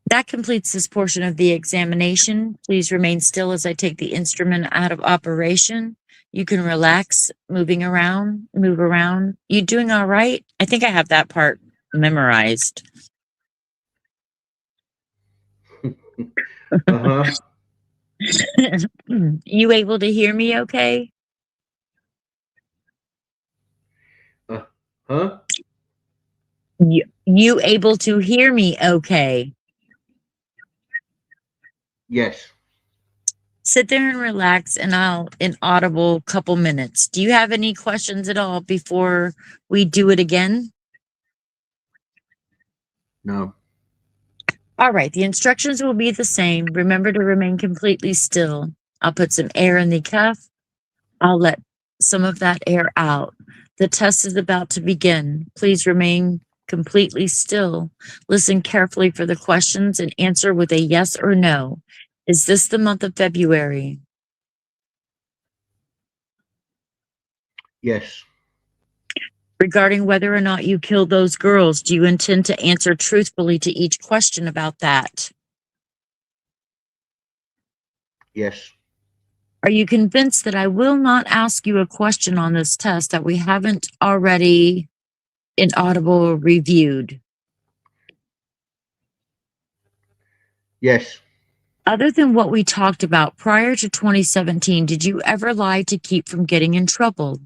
That completes this portion of the examination. Please remain still as I take the instrument out of operation. You can relax, move around. You doing all right? I think I have that part memorized. Uh-huh. You able to hear me okay? Huh? You able to hear me okay? Yes. Sit there and relax, and I'll inaudible couple minutes. Do you have any questions at all before we do it again? No. All right, the instructions will be the same. Remember to remain completely still. I'll put some air in the cuff. I'll let some of that air out. The test is about to begin. Please remain completely still. Listen carefully for the questions and answer with a yes or no. Is this the month of February? Yes. Regarding whether or not you killed those girls, do you intend to answer truthfully to each question about that? Yes. Are you convinced that I will not ask you a question on this test that we haven't already inaudible reviewed? Yes. Other than what we talked about prior to 2017, did you ever lie to keep from getting in trouble?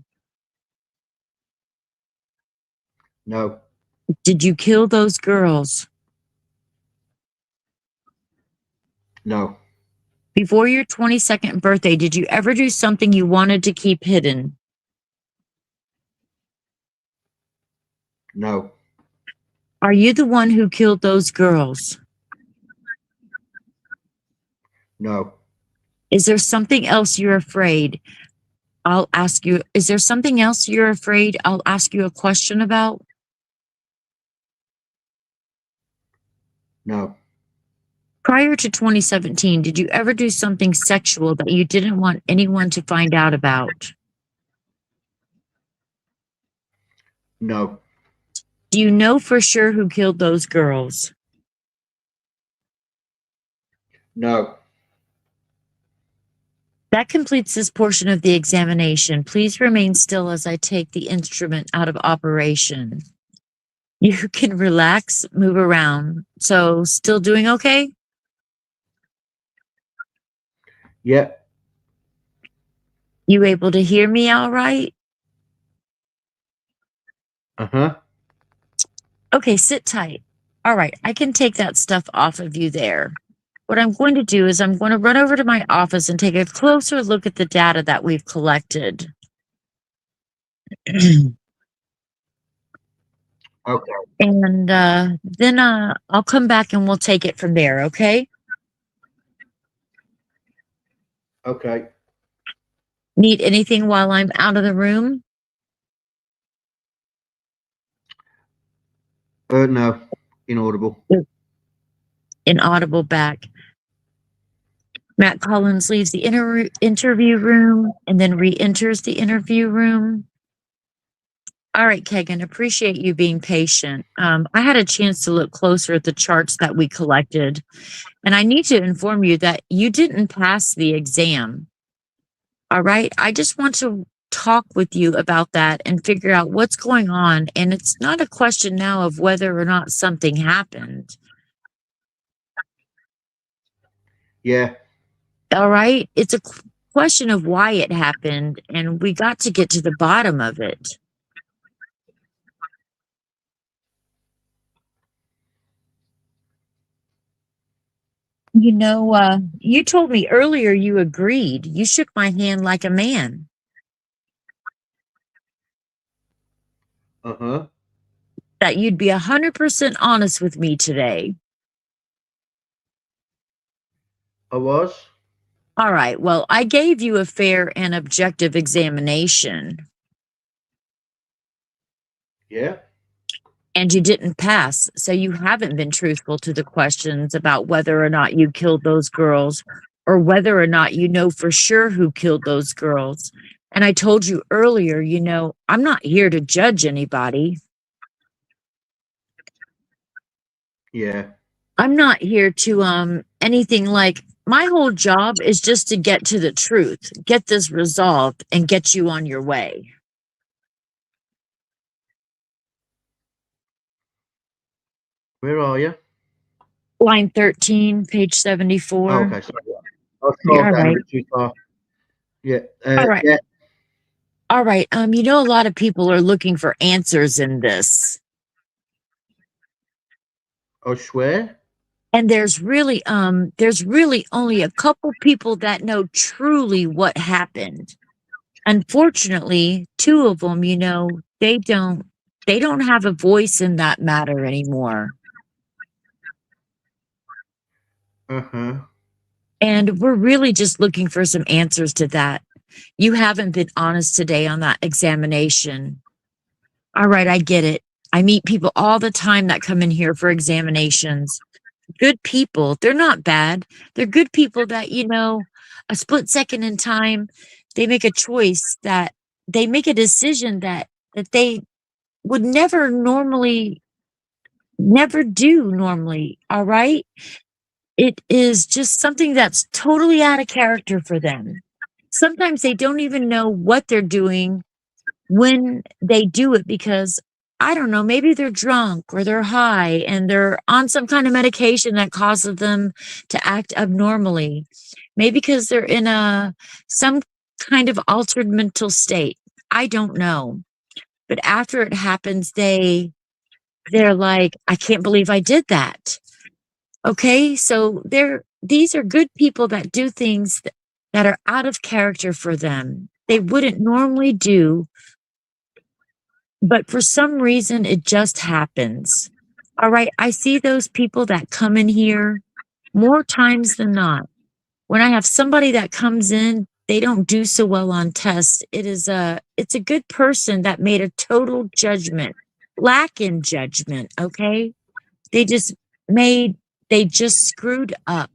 No. Did you kill those girls? No. Before your 22nd birthday, did you ever do something you wanted to keep hidden? No. Are you the one who killed those girls? No. Is there something else you're afraid? I'll ask you, is there something else you're afraid I'll ask you a question about? No. Prior to 2017, did you ever do something sexual that you didn't want anyone to find out about? No. Do you know for sure who killed those girls? No. That completes this portion of the examination. Please remain still as I take the instrument out of operation. You can relax, move around. So, still doing okay? Yeah. You able to hear me all right? Uh-huh. Okay, sit tight. All right, I can take that stuff off of you there. What I'm going to do is I'm going to run over to my office and take a closer look at the data that we've collected. Okay. And then I'll come back and we'll take it from there, okay? Okay. Need anything while I'm out of the room? No. Inaudible. Inaudible back. Matt Collins leaves the interview room and then re-enters the interview room. All right, Kegan, appreciate you being patient. I had a chance to look closer at the charts that we collected, and I need to inform you that you didn't pass the exam. All right, I just want to talk with you about that and figure out what's going on. And it's not a question now of whether or not something happened. Yeah. All right, it's a question of why it happened, and we got to get to the bottom of it. You know, you told me earlier you agreed. You shook my hand like a man. Uh-huh. That you'd be 100% honest with me today. I was. All right, well, I gave you a fair and objective examination. Yeah. And you didn't pass, so you haven't been truthful to the questions about whether or not you killed those girls or whether or not you know for sure who killed those girls. And I told you earlier, you know, I'm not here to judge anybody. Yeah. I'm not here to anything like my whole job is just to get to the truth, get this resolved, and get you on your way. Where are you? Line 13, page Oh, 74. okay. Sorry. I'll You're scroll all down a right. bit too far. Yeah. All right. Yeah. All right. You know, a lot of people are looking for answers in this. I swear. And there's really only a couple people that know truly what happened. Unfortunately, two of them, you know, they don't have a voice in that matter anymore. Uh-huh. And we're really just looking for some answers to that. You haven't been honest today on that examination. All right, I get it. I meet people all the time that come in here for examinations. Good people. They're not bad. They're good people that, you know, a split second in time, they make a choice that they make a decision that they would never do normally. All right. It is just something that's totally out of character for them. Sometimes they don't even know what they're doing when they do it because I don't know, maybe they're drunk or they're high and they're on some kind of medication that causes them to act abnormally. Maybe because they're in some kind of altered mental state. I don't know. But after it happens, they're like, I can't believe I did that. Okay, so these are good people that do things that are out of character for them. They wouldn't normally do, but for some reason it just happens. All right, I see those people that come in here more times than not. When I have somebody that comes in, they don't do so well on tests. It's a good person that made a total judgment, lack in judgment, okay? They just screwed up.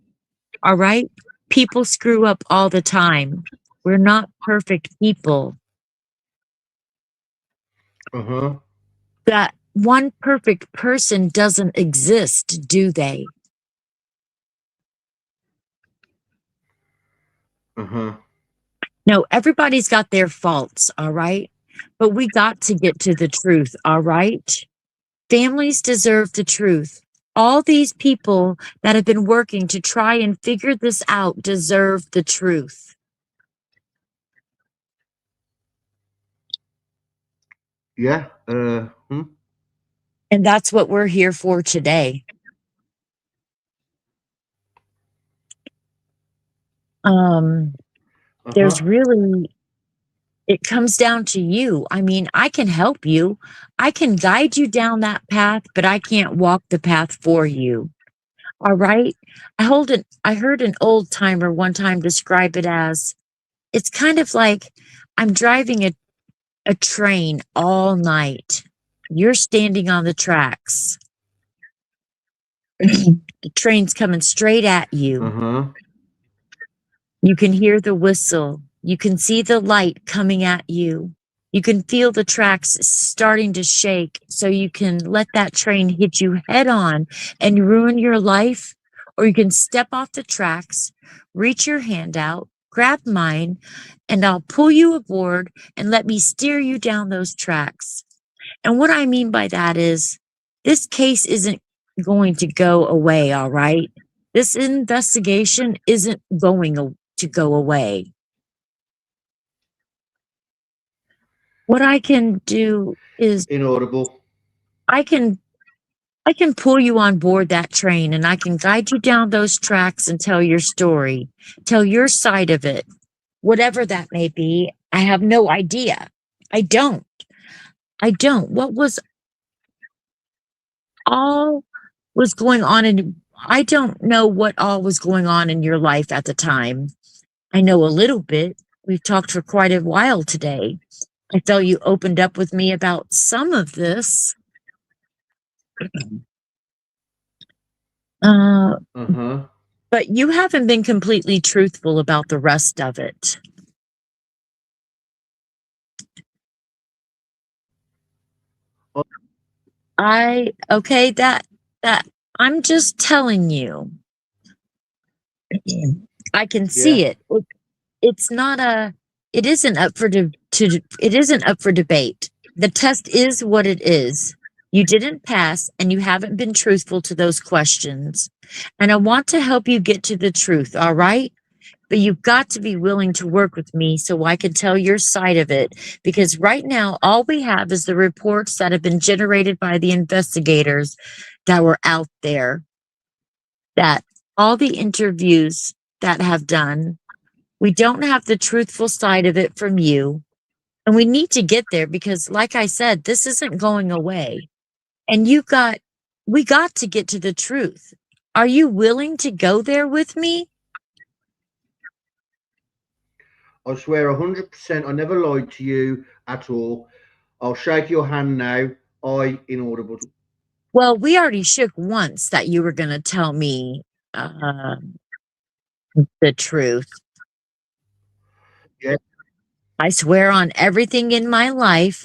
All right? People screw up all the time. We're not perfect people. Uh-huh. that one perfect person doesn't exist, do they? No, everybody's got their faults, all right? But we got to get to the truth, all right? Families deserve the truth. All these people that have been working to try and figure this out deserve the truth. Yeah. And that's what we're here for today. There's really, it comes down to you. I mean, I can help you. I can guide you down that path, but I can't walk the path for you. All right. I heard an old timer one time describe it as, it's kind of like I'm driving a train all night. You're standing on the tracks. The train's coming straight at you. You can hear the whistle. You can see the light coming at you. You can feel the tracks starting to shake, so you can let that train hit you head on and ruin your life. Or you can step off the tracks, reach your hand out, grab mine, and I'll pull you aboard and let me steer you down those tracks. And what I mean by that is, this case isn't going to go away, all right? This investigation isn't going to go away. What I can do is inaudible. I can pull you on board that train, and I can guide you down those tracks and tell your story, tell your side of it, whatever that may be. I have no idea. I don't. What was all was going on I don't know what all was going on in your life at the time. I know a little bit. We've talked for quite a while today. I felt you opened up with me about some of this. But you haven't been completely truthful about the rest of it. Okay, that I'm just telling you. I can see it. It's not it isn't up for it isn't up for debate. The test is what it is. You didn't pass, and you haven't been truthful to those questions. And I want to help you get to the truth, all right? But you've got to be willing to work with me so I can tell your side of it. Because right now, all we have is the reports that have been generated by the investigators that were out there, that all the interviews that have done. We don't have the truthful side of it from you. And we need to get there because, like I said, this isn't going away. And we got to get to the truth. Are you willing to go there with me? I swear 100% I never lied to you at all. I'll shake your hand now. Inaudible. Well, we already shook once that you were going to tell me the truth. Yeah. I swear on everything in my life,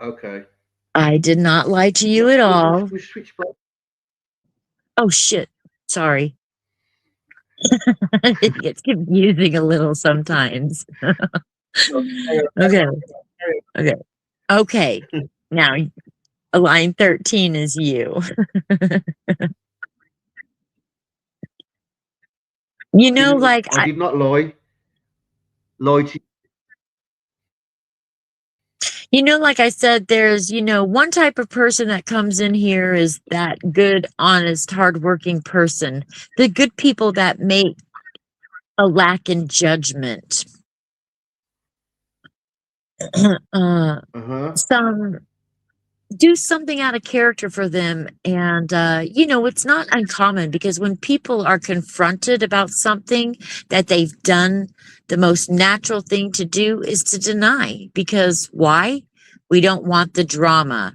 Okay. I did not lie to you at all. We switched back. Oh, shit. Sorry. It gets confusing a little sometimes. Okay. Now, line 13 is you. You know, like I did not lie. Lie to you. You know, like I said, there's, one type of person that comes in here is that good, honest, hardworking person. The good people that make a lack in judgment. Do something out of character for them. And, it's not uncommon because when people are confronted about something that they've done, the most natural thing to do is to deny. Because why? We don't want the drama.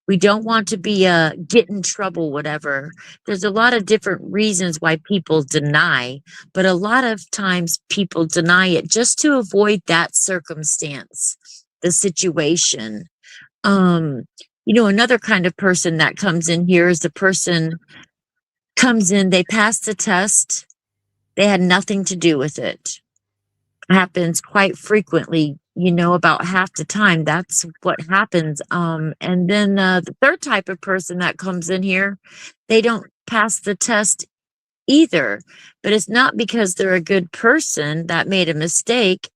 We don't want to be get in trouble, whatever. There's a lot of different reasons why people deny, but a lot of times people deny it just to avoid that circumstance. the situation. Another kind of person that comes in here is the person comes in, they pass the test, they had nothing to do with it. Happens quite frequently, about half the time. That's what happens. And then the third type of person that comes in here, they don't pass the test either, but it's not because they're a good person that made a mistake.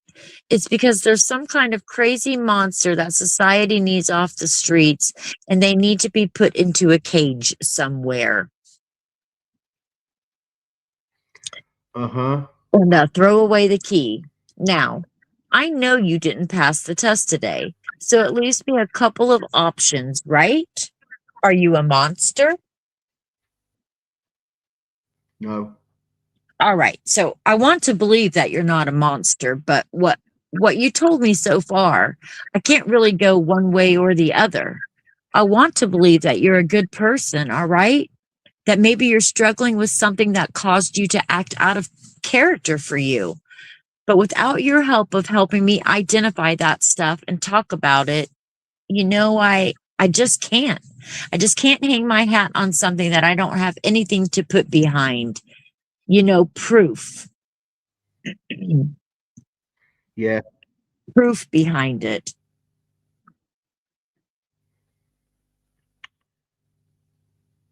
It's because there's some kind of crazy monster that society needs off the streets, and they need to be put into a cage somewhere. Uh-huh. And throw away the key. Now, I know you didn't pass the test today, so at least be a couple of options, right? Are you a monster? No. All right, so I want to believe that you're not a monster, but what you told me so far, I can't really go one way or the other. I want to believe that you're a good person, all right? That maybe you're struggling with something that caused you to act out of character for you. But without your help of helping me identify that stuff and talk about it, I just can't. I just can't hang my hat on something that I don't have anything to put behind. Proof. Yeah. Proof behind it.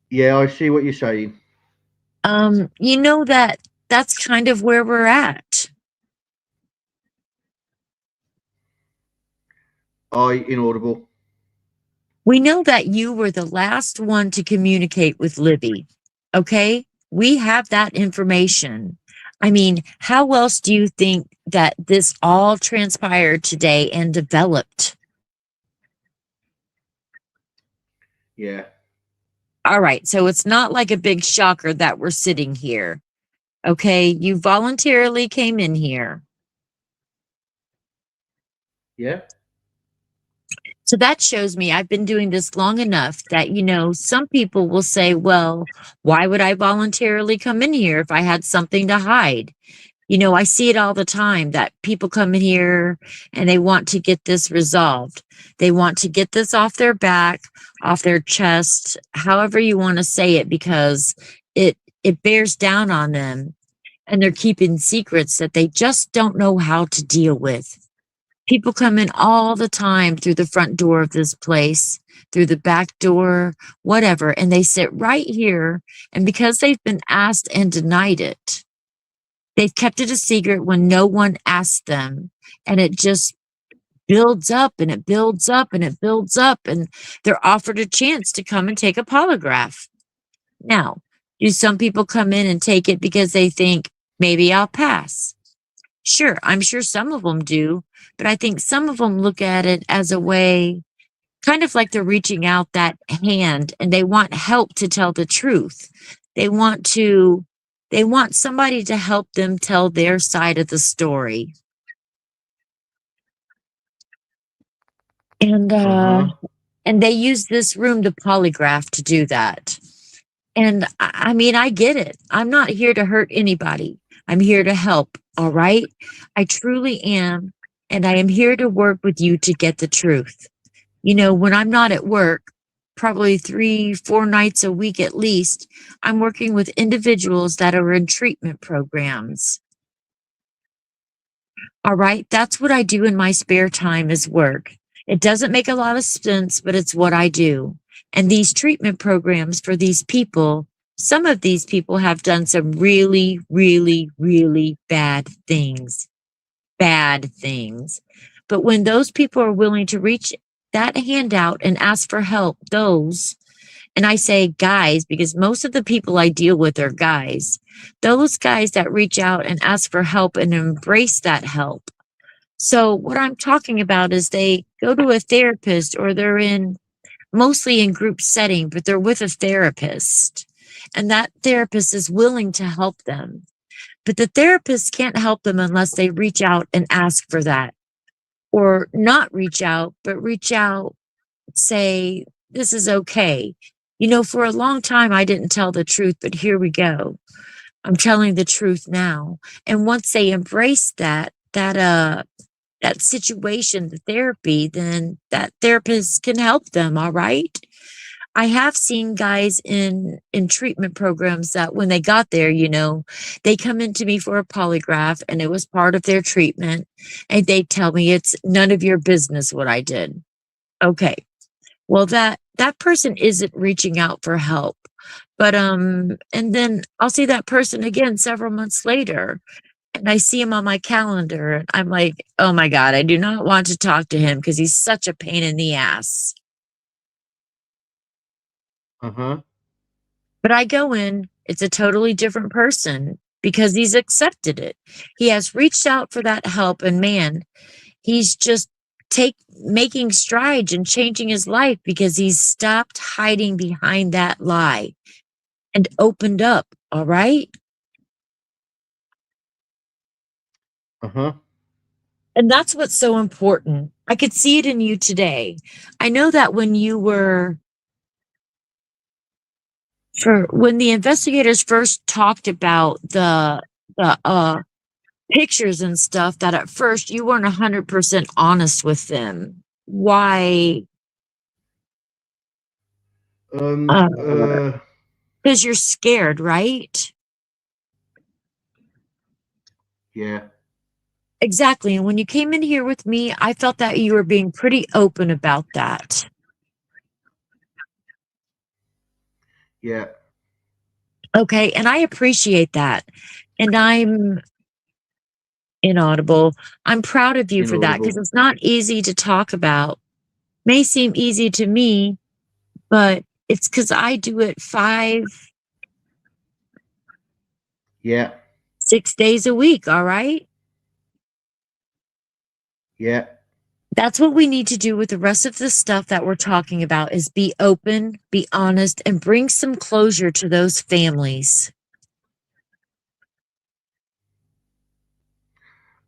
Yeah, I see what you're saying. That's kind of where we're at. Inaudible. We know that you were the last one to communicate with Libby. Okay? We have that information. I mean, how else do you think that this all transpired today and developed? Yeah. All right. So it's not like a big shocker that we're sitting here. Okay? You voluntarily came in here. Yeah. So that shows me I've been doing this long enough that, some people will say, well, why would I voluntarily come in here if I had something to hide? I see it all the time that people come in here and they want to get this resolved. They want to get this off their back, off their chest, however you want to say it, because it bears down on them, and they're keeping secrets that they just don't know how to deal with. People come in all the time through the front door of this place, through the back door, whatever, and they sit right here. And because they've been asked and denied it, they've kept it a secret when no one asked them. And it just builds up and it builds up and it builds up. And they're offered a chance to come and take a polygraph. Now, do some people come in and take it because they think, maybe I'll pass? Sure, I'm sure some of them do. But I think some of them look at it as a way, kind of like they're reaching out that hand and they want help to tell the truth. They want somebody to help them tell their side of the story. And they use this room, the polygraph, to do that. And I mean, I get it. I'm not here to hurt anybody. I'm here to help. All right. I truly am. And I am here to work with you to get the truth. When I'm not at work, probably 3-4 nights a week at least, I'm working with individuals that are in treatment programs. All right. That's what I do in my spare time, is work. It doesn't make a lot of sense, but it's what I do. And these treatment programs for these people, some of these people have done some really, really, really bad things. But when those people are willing to reach that hand out and ask for help, and I say guys, because most of the people I deal with are guys, those guys that reach out and ask for help and embrace that help. So what I'm talking about is they go to a therapist, or they're mostly in group setting, but they're with a therapist, and that therapist is willing to help them. But the therapist can't help them unless they reach out and ask for that, or not reach out, but reach out, say, this is okay. For a long time, I didn't tell the truth, but here we go. I'm telling the truth now. And once they embrace that that situation, the therapy, then that therapist can help them, all right? I have seen guys in treatment programs that when they got there, you know, they come into me for a polygraph and it was part of their treatment, and they tell me it's none of your business what I did. Okay. Well, that person isn't reaching out for help. But and then I'll see that person again several months later, and I see him on my calendar and I'm like, "Oh my God, I do not want to talk to him because he's such a pain in the ass." Uh-huh. But I go in, it's a totally different person because he's accepted it. He has reached out for that help, and man, he's just take making strides and changing his life because he's stopped hiding behind that lie and opened up, all right? Uh-huh. And that's what's so important. I could see it in you today. I know that when the investigators first talked about the pictures and stuff, that at first you weren't 100% honest with them. Why? Um, Uh, uh, because you're scared, right? yeah. Exactly. And when you came in here with me, I felt that you were being pretty open about that. Yeah. Okay. And I appreciate that. And I'm inaudible. I'm proud of you for that because Inaudible. it's not easy to talk about. May seem easy to me, but it's because I do it 5, Yeah. 6 days a week. All right. Yeah. That's what we need to do with the rest of the stuff that we're talking about is be open, be honest, and bring some closure to those families.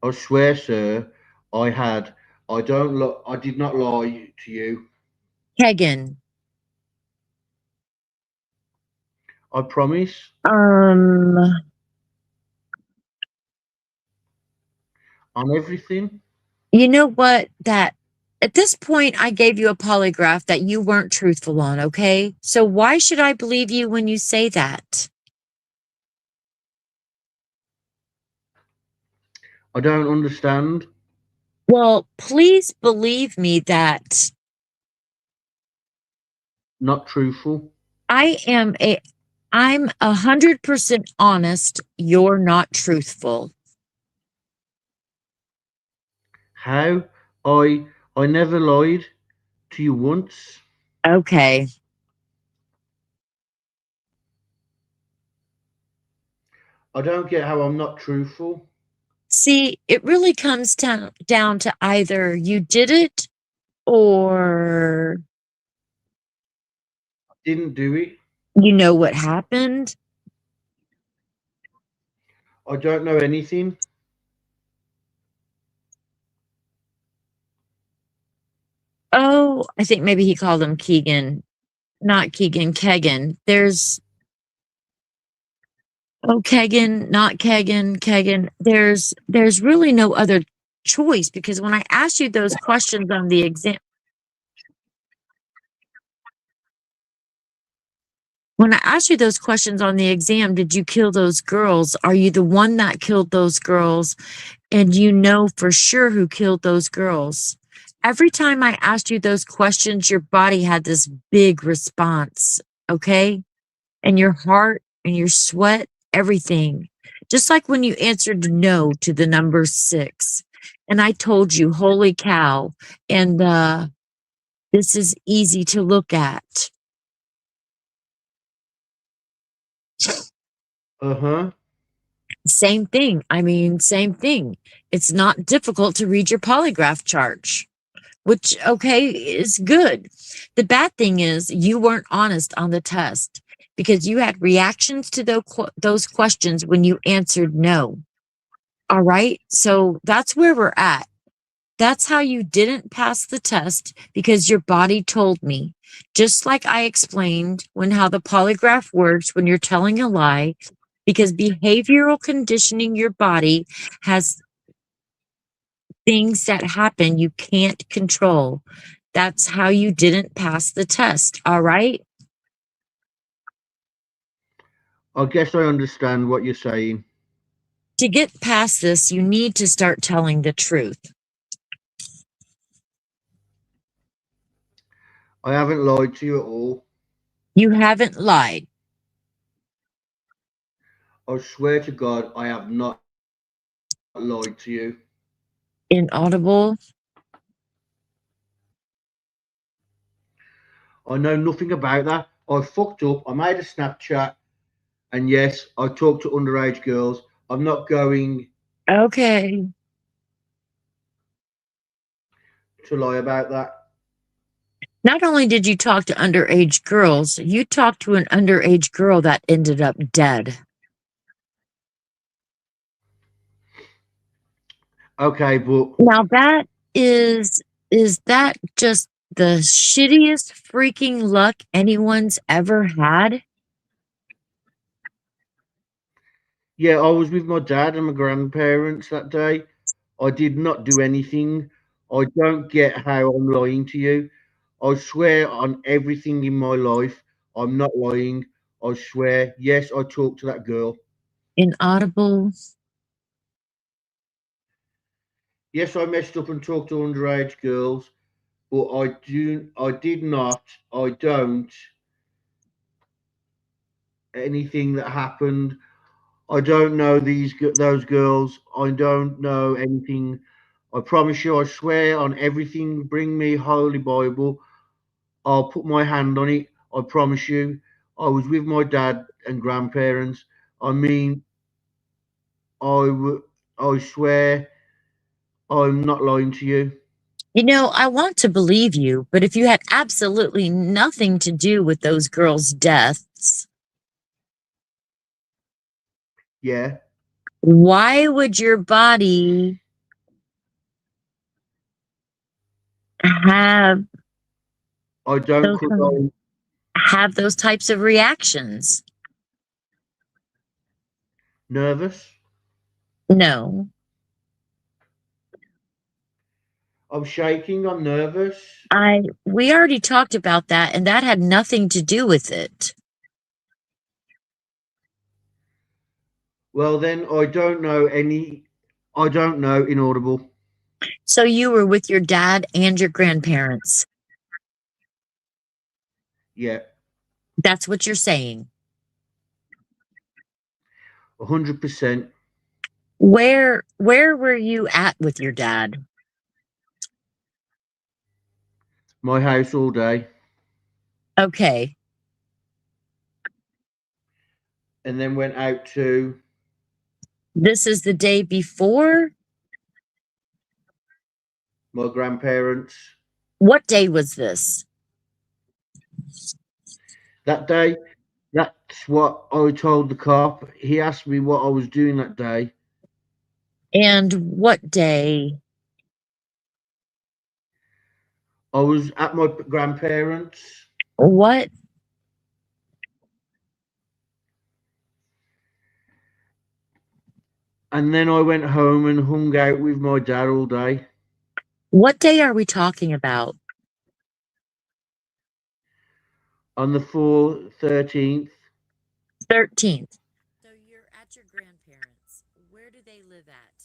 I swear, sir, I did not lie to you. Kegan, I promise um, on everything. you know what? That at this point, I gave you a polygraph that you weren't truthful on, okay? So why should I believe you when you say that? I don't understand. Well, please believe me that Not truthful. I am a I'm 100% honest. You're not truthful. How? I never lied to you once. Okay. I don't get how I'm not truthful. See, it really comes down to either you did it or Didn't do it. you know what happened. I don't know anything. Oh, I think maybe he called him Kegan, not Kegan, Kegan. Kegan, not Kegan, Kegan. There's really no other choice because when I asked you those questions on the exam, when I asked you those questions on the exam, did you kill those girls? Are you the one that killed those girls? And you know for sure who killed those girls. Every time I asked you those questions, your body had this big response, okay? And your heart and your sweat, everything. Just like when you answered no to the number 6. And I told you, holy cow. And this is easy to look at. Uh-huh. Same thing. I mean, same thing. It's not difficult to read your polygraph chart, which, okay, is good. The bad thing is you weren't honest on the test because you had reactions to those questions when you answered no. All right. So that's where we're at. That's how you didn't pass the test because your body told me. Just like I explained when how the polygraph works when you're telling a lie, because behavioral conditioning your body has Things that happen you can't control. That's how you didn't pass the test, all right? I guess I understand what you're saying. To get past this, you need to start telling the truth. I haven't lied to you at all. You haven't lied. I swear to God, I have not lied to you. Inaudible. I know nothing about that. I fucked up. I made a Snapchat. And yes, I talk to underage girls. I'm not going Okay. to lie about that. Not only did you talk to underage girls, you talked to an underage girl that ended up dead. Okay, but Now is that just the shittiest freaking luck anyone's ever had? yeah, I was with my dad and my grandparents that day. I did not do anything. I don't get how I'm lying to you. I swear on everything in my life, I'm not lying. I swear, yes, I talked to that girl. Inaudible. Yes, I messed up and talked to underage girls, but I did not, I don't, anything that happened. I don't know those girls. I don't know anything. I promise you, I swear on everything. Bring me Holy Bible. I'll put my hand on it. I promise you. I was with my dad and grandparents. I mean, I swear I'm not lying to you. You know, I want to believe you, but if you had absolutely nothing to do with those girls' deaths, Yeah, why would your body have I don't those, condone have those types of reactions? nervous. No. I'm shaking. I'm nervous. We already talked about that, and that had nothing to do with it. Well, then I don't know any. I don't know inaudible. So you were with your dad and your grandparents. Yeah, That's what you're saying. 100%. Where were you at with your dad? My house all day. Okay. And then went out to This is the day before? my grandparents. What day was this? That day, that's what I told the cop. He asked me what I was doing that day. And what day? I was at my grandparents, What? and then I went home and hung out with my dad all day What day are we talking about? on the 13th. 13th. So you're at your grandparents. Where do they live at?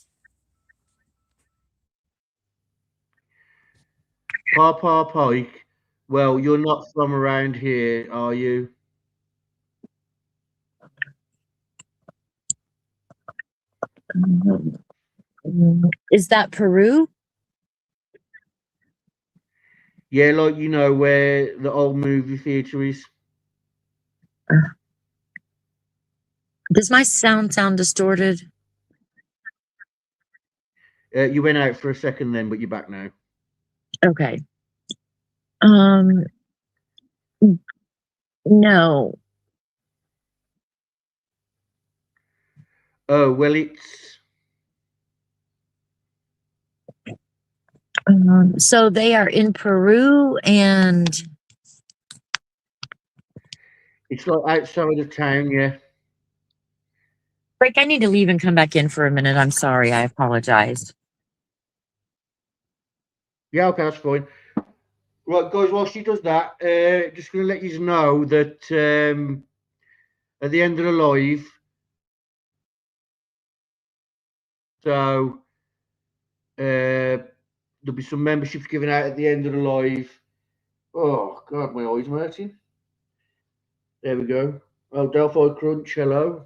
Papa Pike. Well, you're not from around here, are you? Is that Peru? Yeah, like you know where the old movie theater is. Does my sound distorted? You went out for a second then, but you're back now. Okay. Um, no. Oh well, So they are in Peru, and it's like outside of town. Yeah. Frank, I need to leave and come back in for a minute. I'm sorry. I apologize. Yeah, okay, that's fine. Right, guys, while she does that, just going to let you know that at the end of the live, so there'll be some memberships given out at the end of the live. Oh, God, my eyes are hurting. There we go. Oh, Delphi Crunch, hello.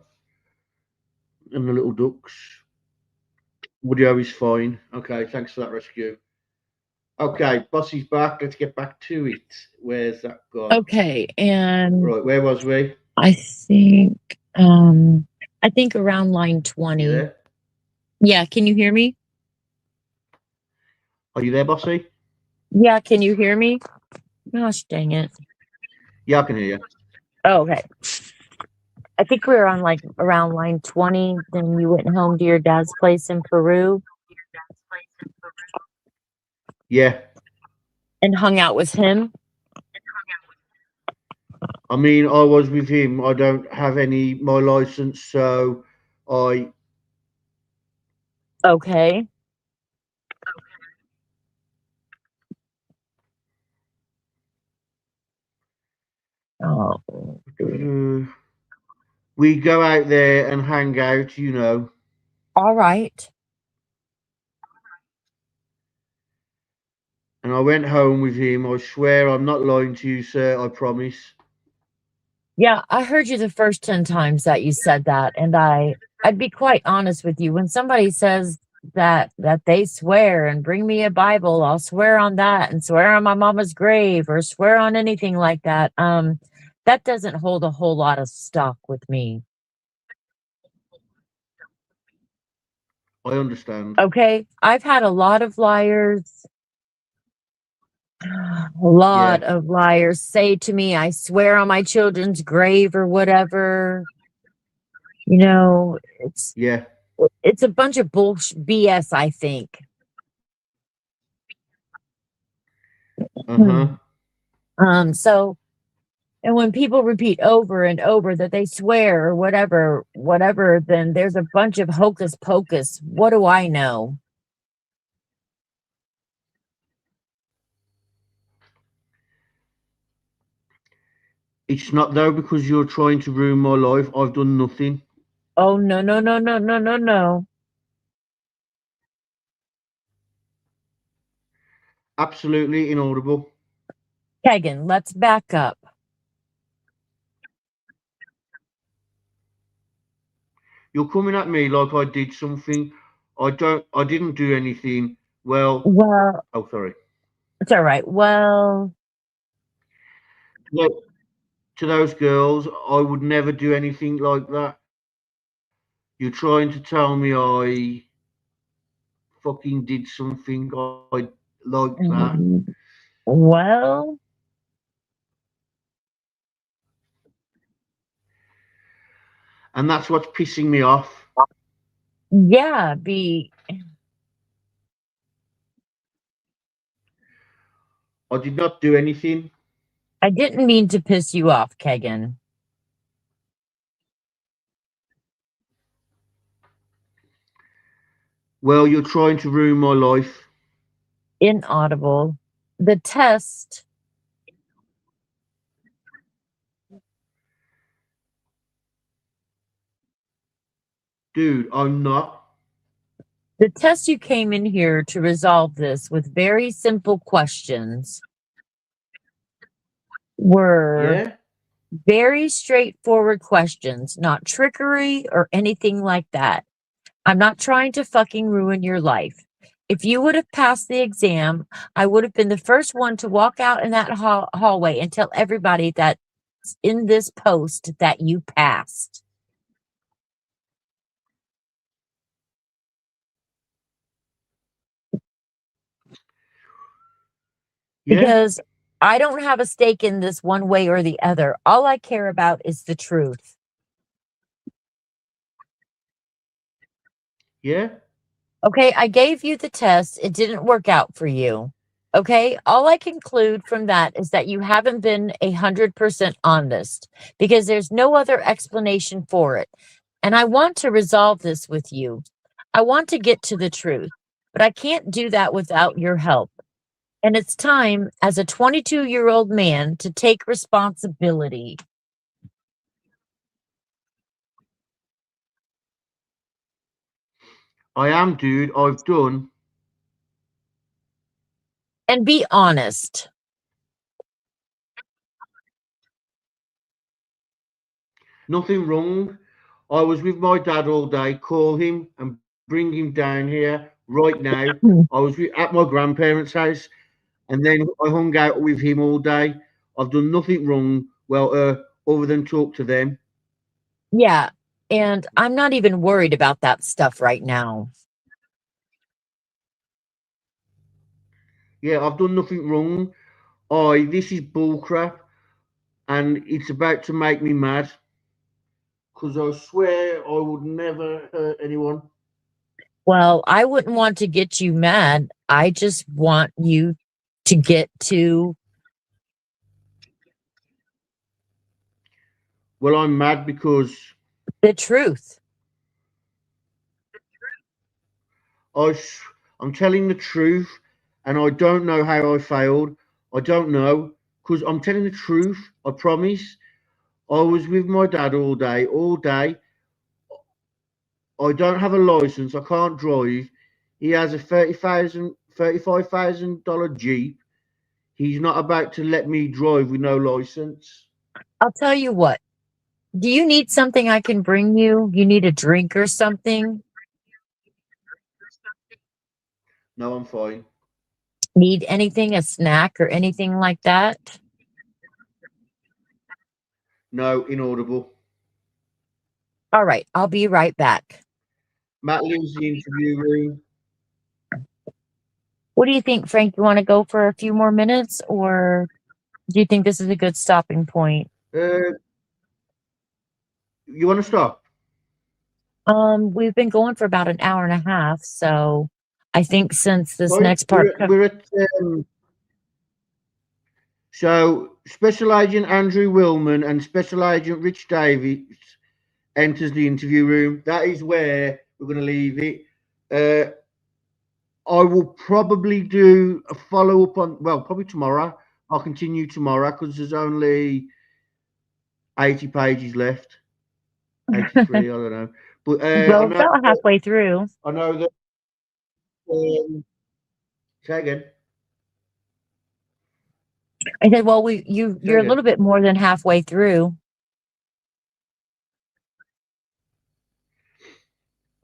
And the little ducks. Woodio is fine. Okay, thanks for that rescue. Okay, Bossy's back. Let's get back to it. Where's that gone? Okay, and Right, where was we? I think around line 20. You there? Yeah, can you hear me? Are you there, Bossy? Yeah, can you hear me? Gosh dang it. Yeah, I can hear you. Oh, okay. I think we were on like around line 20. Then you went home to your dad's place in Peru Yeah. and hung out with him. I mean, I was with him. I don't have my license, so I. Okay. Oh. We go out there and hang out, you know. All right. And I went home with him. I swear I'm not lying to you, sir. I promise. Yeah, I heard you the first 10 times that you said that, and I'd be quite honest with you. When somebody says that they swear and bring me a Bible, I'll swear on that and swear on my mama's grave or swear on anything like that. That doesn't hold a whole lot of stock with me. I understand. Okay, I've had a lot of liars. A lot Yeah. of liars say to me, I swear on my children's grave or whatever. You know, Yeah. it's a bunch of bullshit BS, I think. Uh-huh. So, and when people repeat over and over that they swear or whatever, then there's a bunch of hocus pocus. What do I know? It's not though because you're trying to ruin my life. I've done nothing. Oh, no, no, no, no, no, no, no. Absolutely inaudible. Kegan, let's back up. You're coming at me like I did something. I didn't do anything. Well, Well, oh, sorry. it's all right. Well, Look, to those girls, I would never do anything like that. You're trying to tell me I fucking did something I like that. well, And that's what's pissing me off. yeah, I did not do anything. I didn't mean to piss you off, Kegan. Well, you're trying to ruin my life. Inaudible. The test, Dude, I'm not. the test you came in here to resolve this with very simple questions were Yeah? very straightforward questions, not trickery or anything like that. I'm not trying to fucking ruin your life. If you would have passed the exam, I would have been the first one to walk out in that hallway and tell everybody that's in this post that you passed. Yeah? Because I don't have a stake in this one way or the other. All I care about is the truth. Yeah? Okay, I gave you the test. It didn't work out for you. Okay, all I conclude from that is that you haven't been 100% honest because there's no other explanation for it. And I want to resolve this with you. I want to get to the truth, but I can't do that without your help. And it's time as a 22-year-old man to take responsibility. I am, dude. I've done. And be honest. Nothing wrong. I was with my dad all day. Call him and bring him down here right now. I was at my grandparents' house, and then I hung out with him all day. I've done nothing wrong. Well, other than talk to them. Yeah. And I'm not even worried about that stuff right now. Yeah, I've done nothing wrong. This is bullcrap, and it's about to make me mad. Because I swear I would never hurt anyone. Well, I wouldn't want to get you mad. I just want you to get to Well, I'm mad because the truth. I'm telling the truth, and I don't know how I failed. I don't know because I'm telling the truth. I promise. I was with my dad all day, all day. I don't have a license. I can't drive. He has a $35,000 Jeep. He's not about to let me drive with no license. I'll tell you what. Do you need something I can bring you? You need a drink or something? No, I'm fine. Need anything, a snack or anything like that? No, inaudible. All right, I'll be right back. Matt leaves the interview room. What do you think, Frank? You want to go for a few more minutes, or do you think this is a good stopping point? You want to stop? We've been going for about an hour and a half, so I think since this Right, next part, we're at so Special Agent Andrew Willman and Special Agent Rich Davis enters the interview room. That is where we're going to leave it. I will probably do a follow up on, well, probably tomorrow. I'll continue tomorrow because there's only 80 pages left. 83, I don't know. But well, about halfway through. I know that. Say again. I said, well, you're a little bit more than halfway through.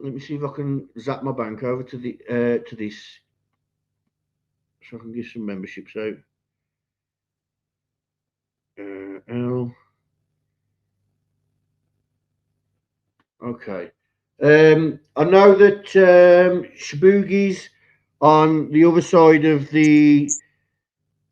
Let me see if I can zap my bank over to the to this, so I can give some memberships out. L. Okay. I know that Shabugi's on the other side of the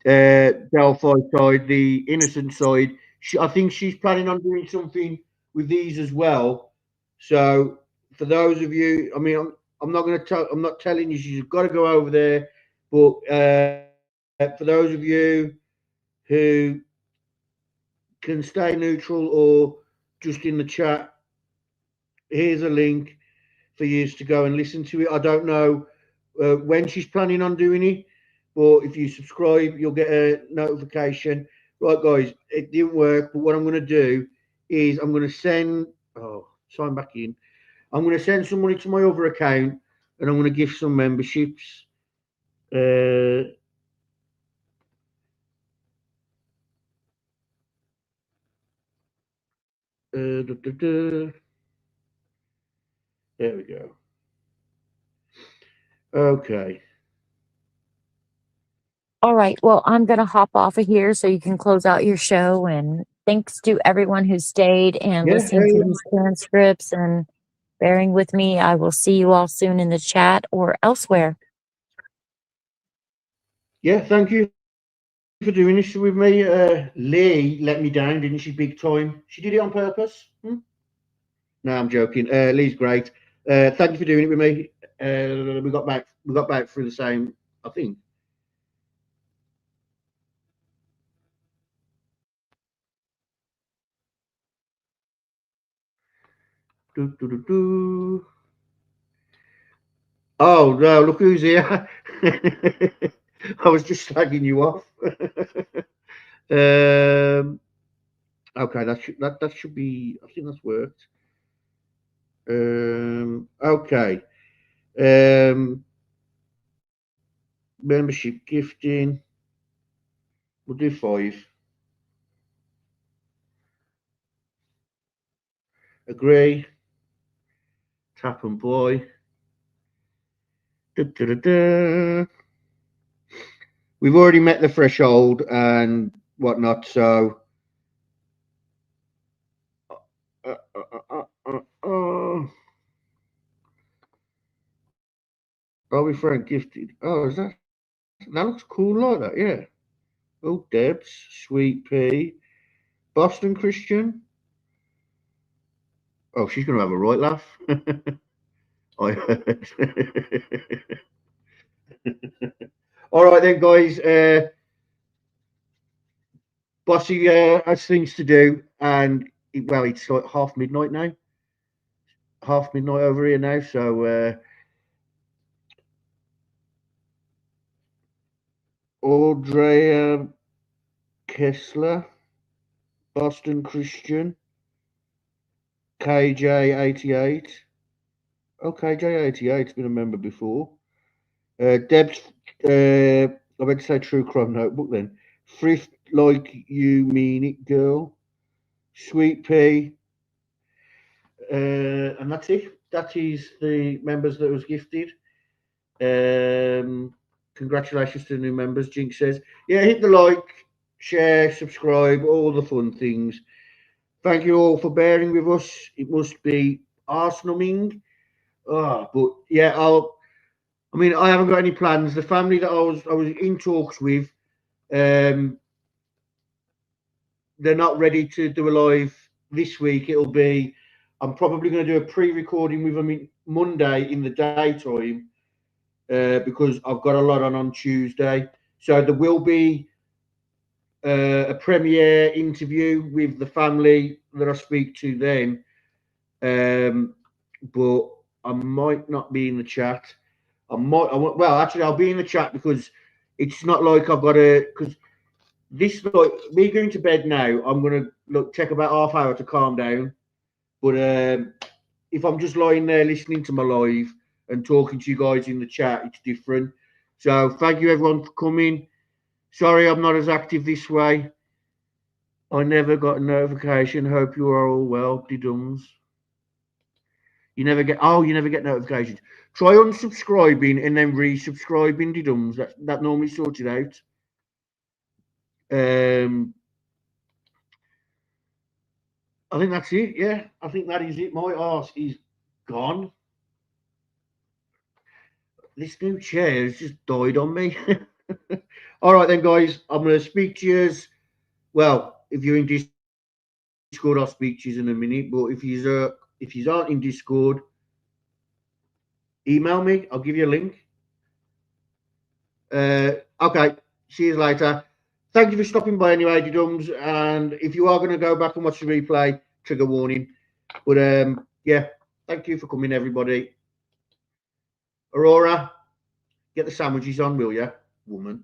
Delphi side, the innocent side. I think she's planning on doing something with these as well. So for those of you, I mean, I'm not going to tell. I'm not telling you she's got to go over there. But for those of you who can stay neutral or just in the chat, here's a link for you to go and listen to it. I don't know when she's planning on doing it, but if you subscribe, you'll get a notification. Right, guys, it didn't work, but what I'm going to do is I'm going to send, sign back in. I'm going to send some money to my other account and I'm going to give some memberships. There we go. Okay. All right. Well, I'm going to hop off of here so you can close out your show. And thanks to everyone who stayed and listened to these transcripts and bearing with me. I will see you all soon in the chat or elsewhere. Yeah, thank you for doing this with me. Lee let me down, didn't she? Big time. She did it on purpose. No, I'm joking. Lee's great. Thank you for doing it with me. We got back through the same, I think. Oh no! Look who's here. I was just slagging you off. Okay, that should be. I think that's worked. Okay. Membership gifting. We'll do 5. Agree. Tap and boy. Da, da, da, da. We've already met the threshold and whatnot, so. Are we Frank gifted? Oh, is that looks cool like that? Yeah. Oh, Debs, Sweet Pea, Boston Christian. Oh, she's gonna have a right laugh. I heard. All right then, guys. Bossy has things to do, and well, it's like half midnight now. Half midnight over here now, so Audrey Kessler, Boston Christian, KJ88. Oh, KJ88's been a member before. Deb's, I meant to say True Crime Notebook then. Thrift Like You Mean It Girl, Sweet Pea, and that's it. That is the members that was gifted. Congratulations to the new members. Jinx says, yeah, hit the like, share, subscribe, all the fun things. Thank you all for bearing with us. It must be arse-numbing. But yeah, I haven't got any plans. The family that I was in talks with, they're not ready to do a live this week. I'm probably going to do a pre-recording with them Monday in the daytime because I've got a lot on Tuesday. So there will be a premiere interview with the family that I speak to then. But I might not be in the chat. Actually, I'll be in the chat because it's not like I've got because this, like, me going to bed now, I'm going to take about half hour to calm down. But if I'm just lying there listening to my live and talking to you guys in the chat, it's different. So thank you everyone for coming. Sorry I'm not as active this way. I never got a notification. Hope you are all well, didums. You never get notifications. Try unsubscribing and then resubscribing, didums. That normally sorts it out. I think that's it. Yeah, I think that is it. My arse is gone. This new chair has just died on me. All right then, guys. I'm going to speak to you. Well, if you're in Discord, I'll speak to you in a minute. But if you aren't in Discord, email me. I'll give you a link. Okay. See you later. Thank you for stopping by anyway, dums. And if you are going to go back and watch the replay, trigger warning. But yeah, thank you for coming, everybody. Aurora, get the sandwiches on, will you, woman?